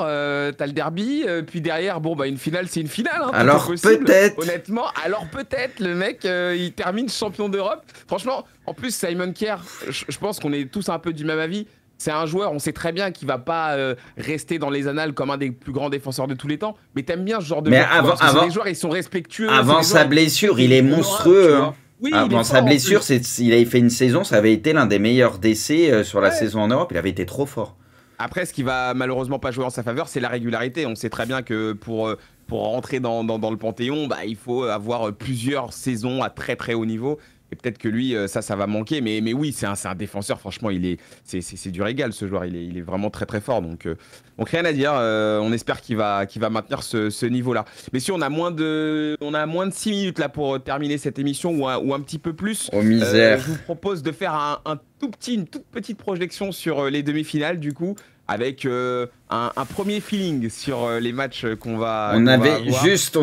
t'as le derby, puis derrière, bon, bah une finale, c'est une finale. Hein, alors peut-être. Honnêtement, alors peut-être, le mec, il termine champion d'Europe. Franchement, en plus, Simon Kier, je pense qu'on est tous un peu du même avis. C'est un joueur, on sait très bien qu'il va pas rester dans les annales comme un des plus grands défenseurs de tous les temps. Mais t'aimes bien ce genre de joueurs, les joueurs, ils sont respectueux. Avant sa blessure, il est monstrueux. Oui, avant sa blessure, il avait fait une saison, ça avait été l'un des meilleurs décès sur la saison en Europe. Il avait été trop fort. Après, ce qui va malheureusement pas jouer en sa faveur, c'est la régularité. On sait très bien que pour rentrer dans le Panthéon, bah, il faut avoir plusieurs saisons à très très haut niveau. Et peut-être que lui, ça va manquer. Mais oui, c'est un défenseur. Franchement, c'est du régal, ce joueur. Il est vraiment très très fort. Donc rien à dire. On espère qu'il va maintenir ce niveau-là. Mais si on a moins de 6 minutes là pour terminer cette émission, ou un petit peu plus. Oh misère. Je vous propose de faire une toute petite projection sur les demi-finales du coup, avec un premier feeling sur les matchs qu'on va on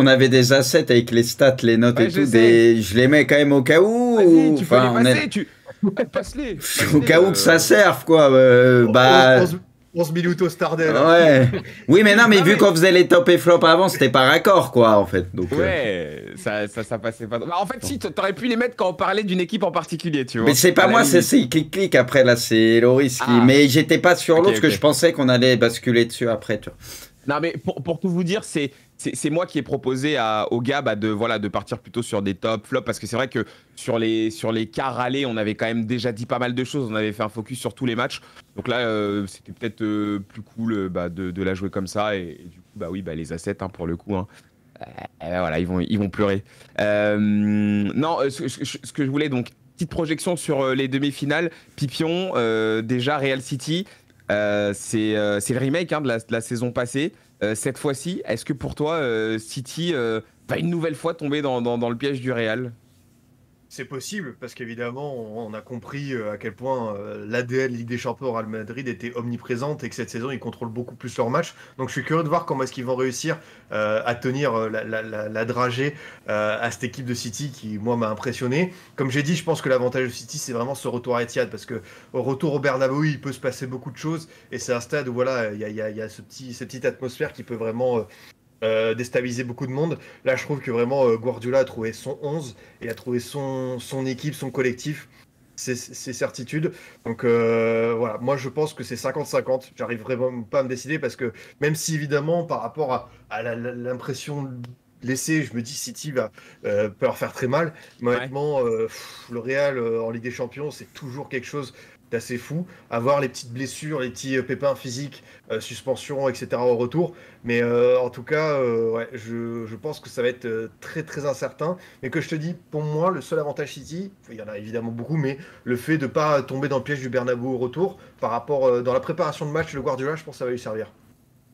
avait des assets avec les stats, les notes et tout, je les mets quand même au cas où. Vas-y, tu peux les passer, passe-les. Au cas où que ça serve, quoi. 11 Minuto Stardel. Ouais. Oui, mais non, mais vu qu'on faisait les top et flop avant, c'était par accord, quoi, en fait. Donc, ouais, ça passait pas. Bah, en fait, si, t'aurais pu les mettre quand on parlait d'une équipe en particulier, tu vois. Mais c'est pas moi, c'est clic-clic après, là, c'est Loris qui. Mais j'étais pas sur l'autre, parce que je pensais qu'on allait basculer dessus après, tu vois. Non, mais pour tout vous dire, c'est moi qui ai proposé au gars de partir plutôt sur des top flops, parce que c'est vrai que sur les quarts allés, on avait quand même déjà dit pas mal de choses, on avait fait un focus sur tous les matchs. Donc là, c'était peut-être plus cool de la jouer comme ça, et du coup, les assets, hein, pour le coup, hein. Voilà, ils vont pleurer. Non, ce que je voulais, donc, petite projection sur les demi-finales. Pipion, déjà Real City. C'est le remake, hein, de la saison passée. Cette fois-ci, est-ce que pour toi, City va une nouvelle fois tomber dans le piège du Real ? C'est possible, parce qu'évidemment, on a compris à quel point l'ADN Ligue des Champions Real Madrid était omniprésente, et que cette saison, ils contrôlent beaucoup plus leurs matchs. Donc je suis curieux de voir comment est-ce qu'ils vont réussir à tenir la dragée à cette équipe de City qui, moi, m'a impressionné. Comme j'ai dit, je pense que l'avantage de City, c'est vraiment ce retour à Etihad, parce que au retour au Bernabéu, il peut se passer beaucoup de choses, et c'est un stade où voilà, il y a cette petite atmosphère qui peut vraiment... déstabiliser beaucoup de monde. Là, je trouve que vraiment Guardiola a trouvé son 11 et a trouvé son équipe, son collectif, ses certitudes. Donc voilà, moi je pense que c'est 50-50. J'arrive vraiment pas à me décider, parce que même si évidemment par rapport à l'impression laissée, je me dis City peut leur faire très mal. Mais honnêtement, le Real en Ligue des Champions, c'est toujours quelque chose d'assez fou. Avoir les petites blessures, les petits pépins physiques, suspension, etc. au retour. Mais en tout cas, je pense que ça va être très très incertain. Mais que je te dis, pour moi, le seul avantage City, il y en a évidemment beaucoup, mais le fait de ne pas tomber dans le piège du Bernabéu au retour, par rapport dans la préparation de match, le Guardiola, je pense que ça va lui servir.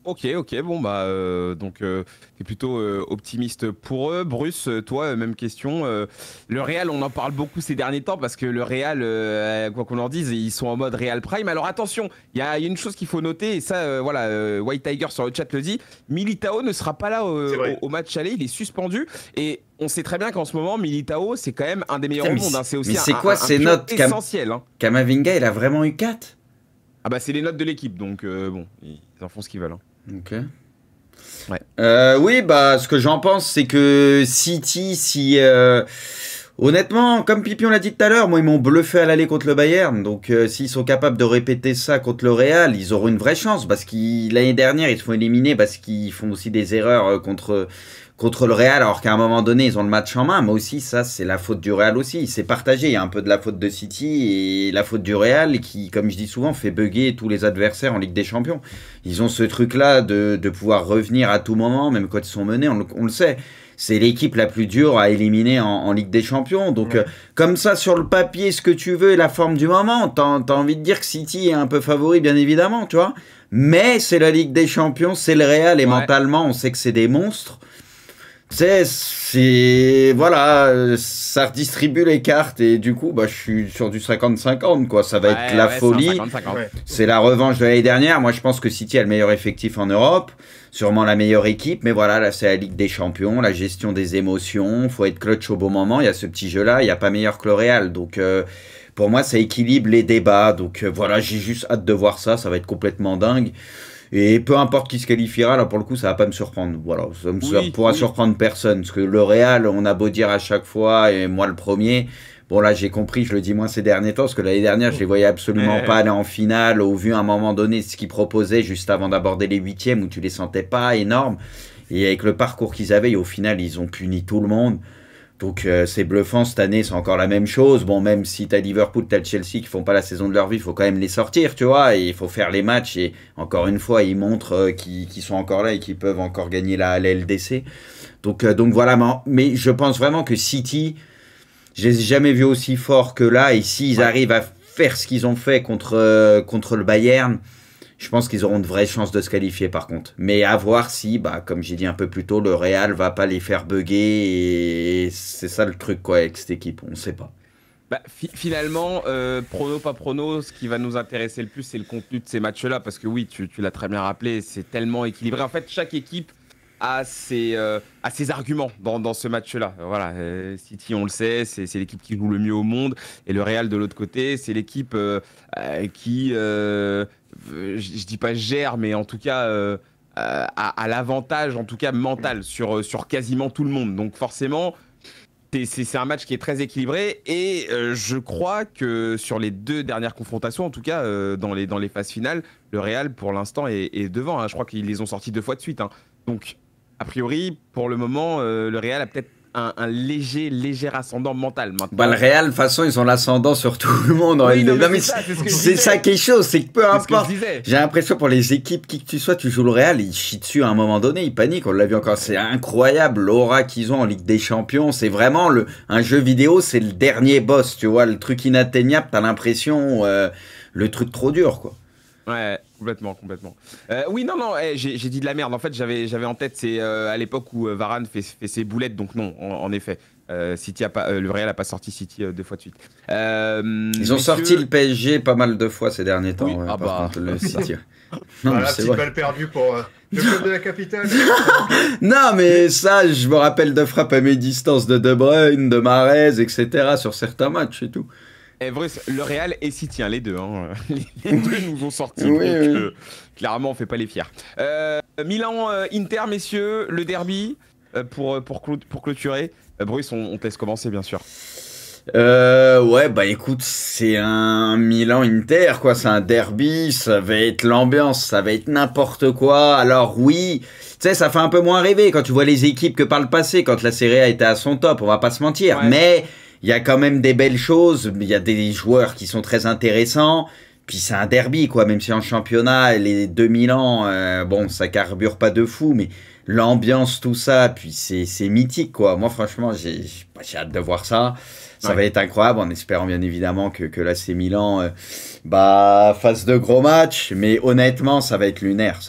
Ok, bon bah donc t'es plutôt optimiste pour eux. Bruce, toi, même question. Le Real, on en parle beaucoup ces derniers temps parce que le Real, quoi qu'on en dise, ils sont en mode Real Prime. Alors attention, il y a une chose qu'il faut noter, et ça, voilà, White Tiger sur le chat le dit, Militao ne sera pas là au match aller, il est suspendu. Et on sait très bien qu'en ce moment, Militao, c'est quand même un des meilleurs au monde. Hein. C'est aussi ces pion notes essentiel. Hein. Kamavinga, il a vraiment eu 4? Ah bah c'est les notes de l'équipe, donc bon, ils en font ce qu'ils veulent. Hein. Ok. Ouais. Oui, bah, ce que j'en pense, c'est que City, si honnêtement, comme Pipion l'a dit tout à l'heure, moi ils m'ont bluffé à l'aller contre le Bayern. Donc s'ils sont capables de répéter ça contre le Real, ils auront une vraie chance. Parce que l'année dernière, ils se font éliminer parce qu'ils font aussi des erreurs contre le Real, alors qu'à un moment donné, ils ont le match en main. Mais aussi, ça, c'est la faute du Real aussi. C'est partagé. Il y a un peu de la faute de City et la faute du Real qui, comme je dis souvent, fait bugger tous les adversaires en Ligue des Champions. Ils ont ce truc-là de pouvoir revenir à tout moment, même quand ils sont menés, on le sait. C'est l'équipe la plus dure à éliminer en Ligue des Champions. Donc, comme ça, sur le papier, ce que tu veux et la forme du moment, t'as envie de dire que City est un peu favori, bien évidemment, tu vois. Mais c'est la Ligue des Champions, c'est le Real, et mentalement, on sait que c'est des monstres. Voilà, ça redistribue les cartes et du coup, bah, je suis sur du 50-50, quoi. Ça va être la folie. C'est la revanche de l'année dernière. Moi, je pense que City a le meilleur effectif en Europe, sûrement la meilleure équipe, mais voilà, là, c'est la Ligue des Champions, la gestion des émotions. Faut être clutch au bon moment. Il y a ce petit jeu-là, il n'y a pas meilleur que le Real. Donc, pour moi, ça équilibre les débats. Donc, voilà, j'ai juste hâte de voir ça. Ça va être complètement dingue. Et peu importe qui se qualifiera, là pour le coup, ça va pas me surprendre. Voilà, ça pourra surprendre personne. Parce que le Real, on a beau dire à chaque fois, et moi le premier. Bon là, j'ai compris, je le dis moins ces derniers temps, parce que l'année dernière, je les voyais absolument pas aller en finale, au vu à un moment donné ce qu'ils proposaient juste avant d'aborder les huitièmes, où tu les sentais pas énormes. Et avec le parcours qu'ils avaient, et au final, ils ont puni tout le monde. Donc c'est bluffant, cette année c'est encore la même chose. Bon, même si t'as Liverpool, t'as Chelsea qui font pas la saison de leur vie, il faut quand même les sortir, tu vois, et il faut faire les matchs, et encore une fois ils montrent qu'ils sont encore là et qu'ils peuvent encore gagner la LDC. Donc voilà, mais je pense vraiment que City, je les ai jamais vus aussi forts que là, et s'ils arrivent à faire ce qu'ils ont fait contre le Bayern, je pense qu'ils auront de vraies chances de se qualifier par contre. Mais à voir si, bah, comme j'ai dit un peu plus tôt, le Real va pas les faire bugger. Et c'est ça le truc quoi avec cette équipe, on ne sait pas. Bah, finalement, prono, pas prono, ce qui va nous intéresser le plus, c'est le contenu de ces matchs-là. Parce que oui, tu l'as très bien rappelé, c'est tellement équilibré. En fait, chaque équipe a ses arguments dans ce match-là. Voilà, City, on le sait, c'est l'équipe qui joue le mieux au monde. Et le Real, de l'autre côté, c'est l'équipe qui... je dis pas gère, mais en tout cas à l'avantage, en tout cas mental, sur quasiment tout le monde. Donc forcément, c'est un match qui est très équilibré. Et je crois que sur les deux dernières confrontations, en tout cas dans les phases finales, le Real, pour l'instant, est devant. Hein. Je crois qu'ils les ont sortis 2 fois de suite. Hein. Donc, a priori, pour le moment, le Real a peut-être un léger ascendant mental maintenant. Bah, le Real, de toute façon, ils ont l'ascendant sur tout le monde. Oui, non, mais c'est ça qui est chaud, c'est que peu importe. J'ai l'impression pour les équipes, qui que tu sois, tu joues le Real, ils chient dessus à un moment donné, ils paniquent. On l'a vu encore, c'est incroyable l'aura qu'ils ont en Ligue des Champions. C'est vraiment un jeu vidéo, c'est le dernier boss, tu vois, le truc inatteignable. T'as l'impression, le truc trop dur, quoi. Ouais, complètement. Oui, non, j'ai dit de la merde. En fait, j'avais en tête, c'est à l'époque où Varane fait ses boulettes. Donc non, en effet, City le Real a pas sorti City 2 fois de suite. Ils ont sorti le PSG pas mal de fois ces derniers temps. Oui, par contre, le City. Non, voilà, petite balle perdue pour le club de la capitale. Non, mais ça, je me rappelle de frappes à mes-distances de Bruyne, de Mahrez, etc. sur certains matchs et tout. Et Bruce, le Real et City, hein, les deux. Hein. Les deux nous ont sortis. Oui, donc, clairement, on fait pas les fiers. Milan-Inter, messieurs, le derby, pour clôturer. Bruce, on te laisse commencer, bien sûr. Ouais, bah écoute, c'est un Milan-Inter, quoi. C'est un derby, ça va être l'ambiance, ça va être n'importe quoi. Alors oui, tu sais, ça fait un peu moins rêver quand tu vois les équipes que par le passé, quand la Serie A était à son top, on va pas se mentir. Ouais. Mais... il y a quand même des belles choses, il y a des joueurs qui sont très intéressants, puis c'est un derby, quoi, même si en championnat, les 2000 ans, bon, ça carbure pas de fou, mais l'ambiance, tout ça, puis c'est mythique, quoi. Moi, franchement, j'ai hâte de voir ça. Ça va être incroyable, en espérant bien évidemment que l'AC Milan fasse de gros matchs, mais honnêtement, ça va être lunaire,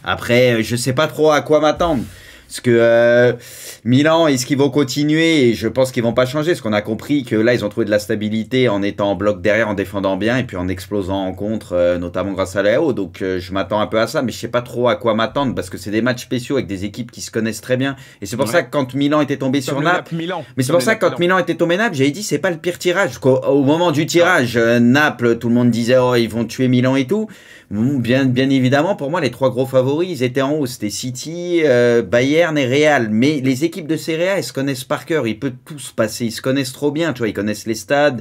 Après, je sais pas trop à quoi m'attendre. Parce que Milan, est-ce qu'ils vont continuer? Et je pense qu'ils vont pas changer. Parce qu'on a compris que là, ils ont trouvé de la stabilité en étant en bloc derrière, en défendant bien, et puis en explosant en contre, notamment grâce à l'AO. Donc je m'attends un peu à ça, mais je sais pas trop à quoi m'attendre, parce que c'est des matchs spéciaux avec des équipes qui se connaissent très bien. Et c'est pour ça que quand Milan était tombé sur Naples, mais c'est pour ça que quand Milan était tombé Naples, j'avais dit c'est pas le pire tirage. Au moment du tirage, Naples, tout le monde disait oh ils vont tuer Milan et tout. Bien évidemment, pour moi, les 3 gros favoris, ils étaient en haut. C'était City, Bayern et Real. Mais les équipes de Serie A, elles se connaissent par cœur. Il peut tout se passer. Ils se connaissent trop bien. Tu vois, ils connaissent les stades.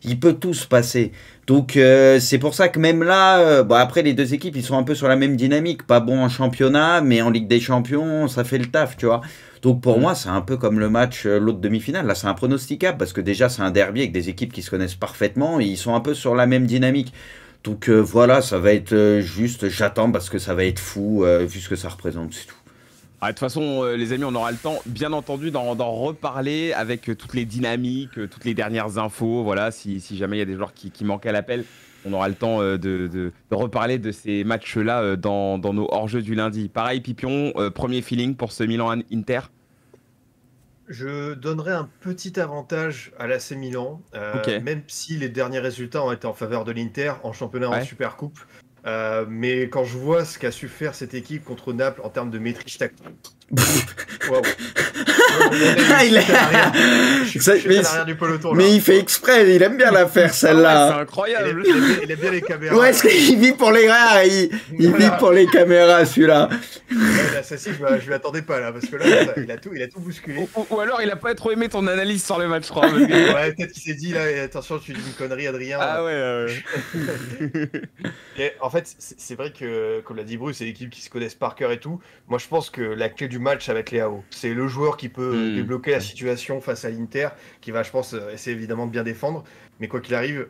Il peut tout se passer. Donc, c'est pour ça que même là, bon, après, les 2 équipes, ils sont un peu sur la même dynamique. Pas bon en championnat, mais en Ligue des Champions, ça fait le taf, tu vois. Donc, pour moi, c'est un peu comme le match, l'autre demi-finale. Là, c'est un pronosticable parce que déjà, c'est un derby avec des équipes qui se connaissent parfaitement et ils sont un peu sur la même dynamique. Donc voilà, ça va être juste, j'attends parce que ça va être fou, vu ce que ça représente, c'est tout. De toute façon, les amis, on aura le temps, bien entendu, d'en reparler avec toutes les dynamiques, toutes les dernières infos. Voilà, si jamais il y a des joueurs qui manquent à l'appel, on aura le temps de reparler de ces matchs-là dans nos hors-jeux du lundi. Pareil, Pipion, premier feeling pour ce Milan-Inter? Je donnerais un petit avantage à l'AC Milan, même si les derniers résultats ont été en faveur de l'Inter en championnat en Supercoupe. Mais quand je vois ce qu'a su faire cette équipe contre Naples en termes de maîtrise tactique, waouh. Mais il fait exprès, il aime bien la faire celle-là. C'est incroyable. Il aime bien les caméras. Ouais, il vit pour les gars, il vit pour les caméras celui-là. Ouais, ça si, je m'y attendais pas là, parce que là, il a tout bousculé. Ou alors il a pas trop aimé ton analyse sur le match, je crois. Ouais, peut-être qu'il s'est dit là, attention, tu dis une connerie, Adrien. Ah ouais. Et en fait, c'est vrai que, comme l'a dit Bruce, c'est l'équipe qui se connaissent par cœur et tout. Moi, je pense que la clé du match, ça va être Leao. C'est le joueur qui peut débloquer la situation face à l'Inter, qui va, je pense, essayer évidemment de bien défendre. Mais quoi qu'il arrive,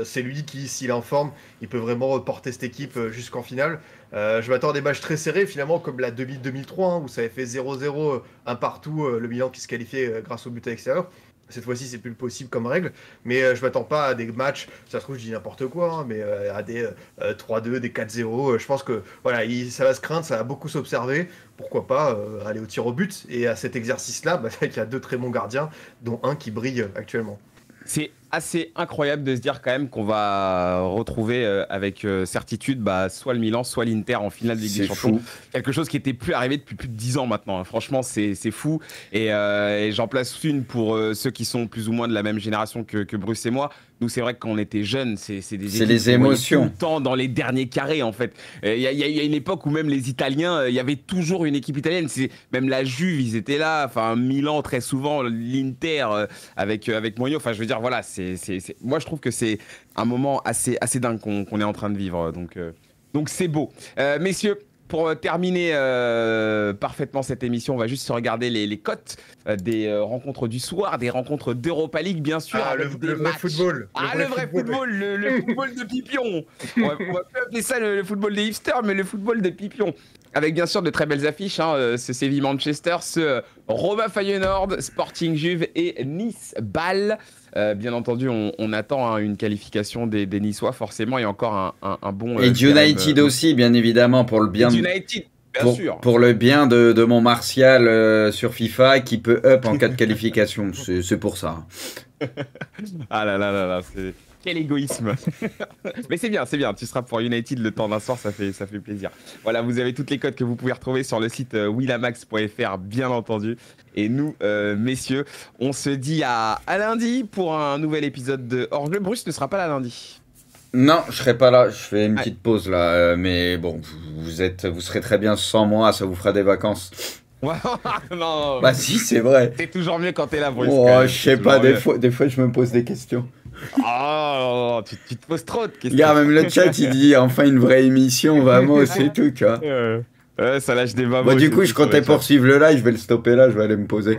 c'est lui qui, s'il est en forme, il peut vraiment porter cette équipe jusqu'en finale. Je m'attends à des matchs très serrés, finalement, comme la 2000-2003, hein, où ça avait fait 0-0, un partout, le Milan qui se qualifiait grâce au but à l'extérieur. Cette fois-ci, c'est plus possible comme règle, mais je m'attends pas à des matchs, ça se trouve, je dis n'importe quoi, hein, mais à des 3-2, des 4-0. Je pense que voilà, ça va se craindre, ça va beaucoup s'observer. Pourquoi pas aller au tir au but? Et à cet exercice-là, il y a 2 très bons gardiens, dont un qui brille actuellement. C'est assez incroyable de se dire quand même qu'on va retrouver avec certitude soit le Milan, soit l'Inter en finale de Ligue des Champions. Quelque chose qui n'était plus arrivé depuis plus de 10 ans maintenant. Hein. Franchement, c'est fou. Et j'en place une pour ceux qui sont plus ou moins de la même génération que Bruce et moi. Nous, c'est vrai que quand on était jeunes, c'est les émotions. Tout le temps dans les derniers carrés, en fait. Il y a une époque où même les Italiens, il y avait toujours une équipe italienne. Même la Juve, ils étaient là. Enfin, Milan, très souvent, l'Inter avec Mourinho. Enfin, je veux dire, voilà, moi, je trouve que c'est un moment assez dingue qu'on est en train de vivre. Donc c'est beau. Messieurs, pour terminer parfaitement cette émission, on va juste se regarder les cotes des rencontres du soir, des rencontres d'Europa League, bien sûr. Le vrai football. Le vrai football, le football de Pipion. On va plus appeler ça le football des hipsters, mais le football de Pipion. Avec bien sûr de très belles affiches, hein, ce Séville Manchester, ce Roma Feyenoord, Sporting Juve et Nice Bâle. Bien entendu, on attend une qualification des Niçois forcément et encore un bon. Et United aussi, bien évidemment, pour le bien. United. Bien sûr. Pour le bien de mon Martial sur FIFA qui peut up en cas de qualification. C'est pour ça. Ah là, quel égoïsme. Mais c'est bien. Tu seras pour United le temps d'un soir, ça fait plaisir. Voilà, vous avez toutes les codes que vous pouvez retrouver sur le site winamax.fr, bien entendu. Et nous, messieurs, on se dit à lundi pour un nouvel épisode de Hors-jeu. Bruce ne sera pas là lundi. Non, je serai pas là. Je fais une petite pause là. Mais bon, vous serez très bien sans moi. Ça vous fera des vacances. Non. Bah si, c'est vrai. C'est toujours mieux quand t'es là, Bruce. Oh, je sais pas. Des fois, je me pose des questions. Oh, tu te poses trop de questions. Regarde, même le chat, il dit enfin une vraie émission. Vamos, c'est tout, tu vois. Ouais, ça lâche des vamos. Bon, du coup, je comptais poursuivre le live. Je vais le stopper là. Je vais aller me poser.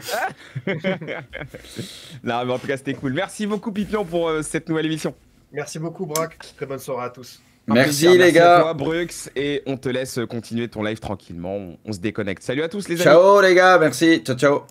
Non, mais en tout cas, c'était cool. Merci beaucoup, Pipion, pour cette nouvelle émission. Merci beaucoup, Braque. Très bonne soirée à tous. Merci les gars. Merci à toi, Brux, et on te laisse continuer ton live tranquillement. On se déconnecte. Salut à tous les amis. Ciao les gars, merci. Ciao.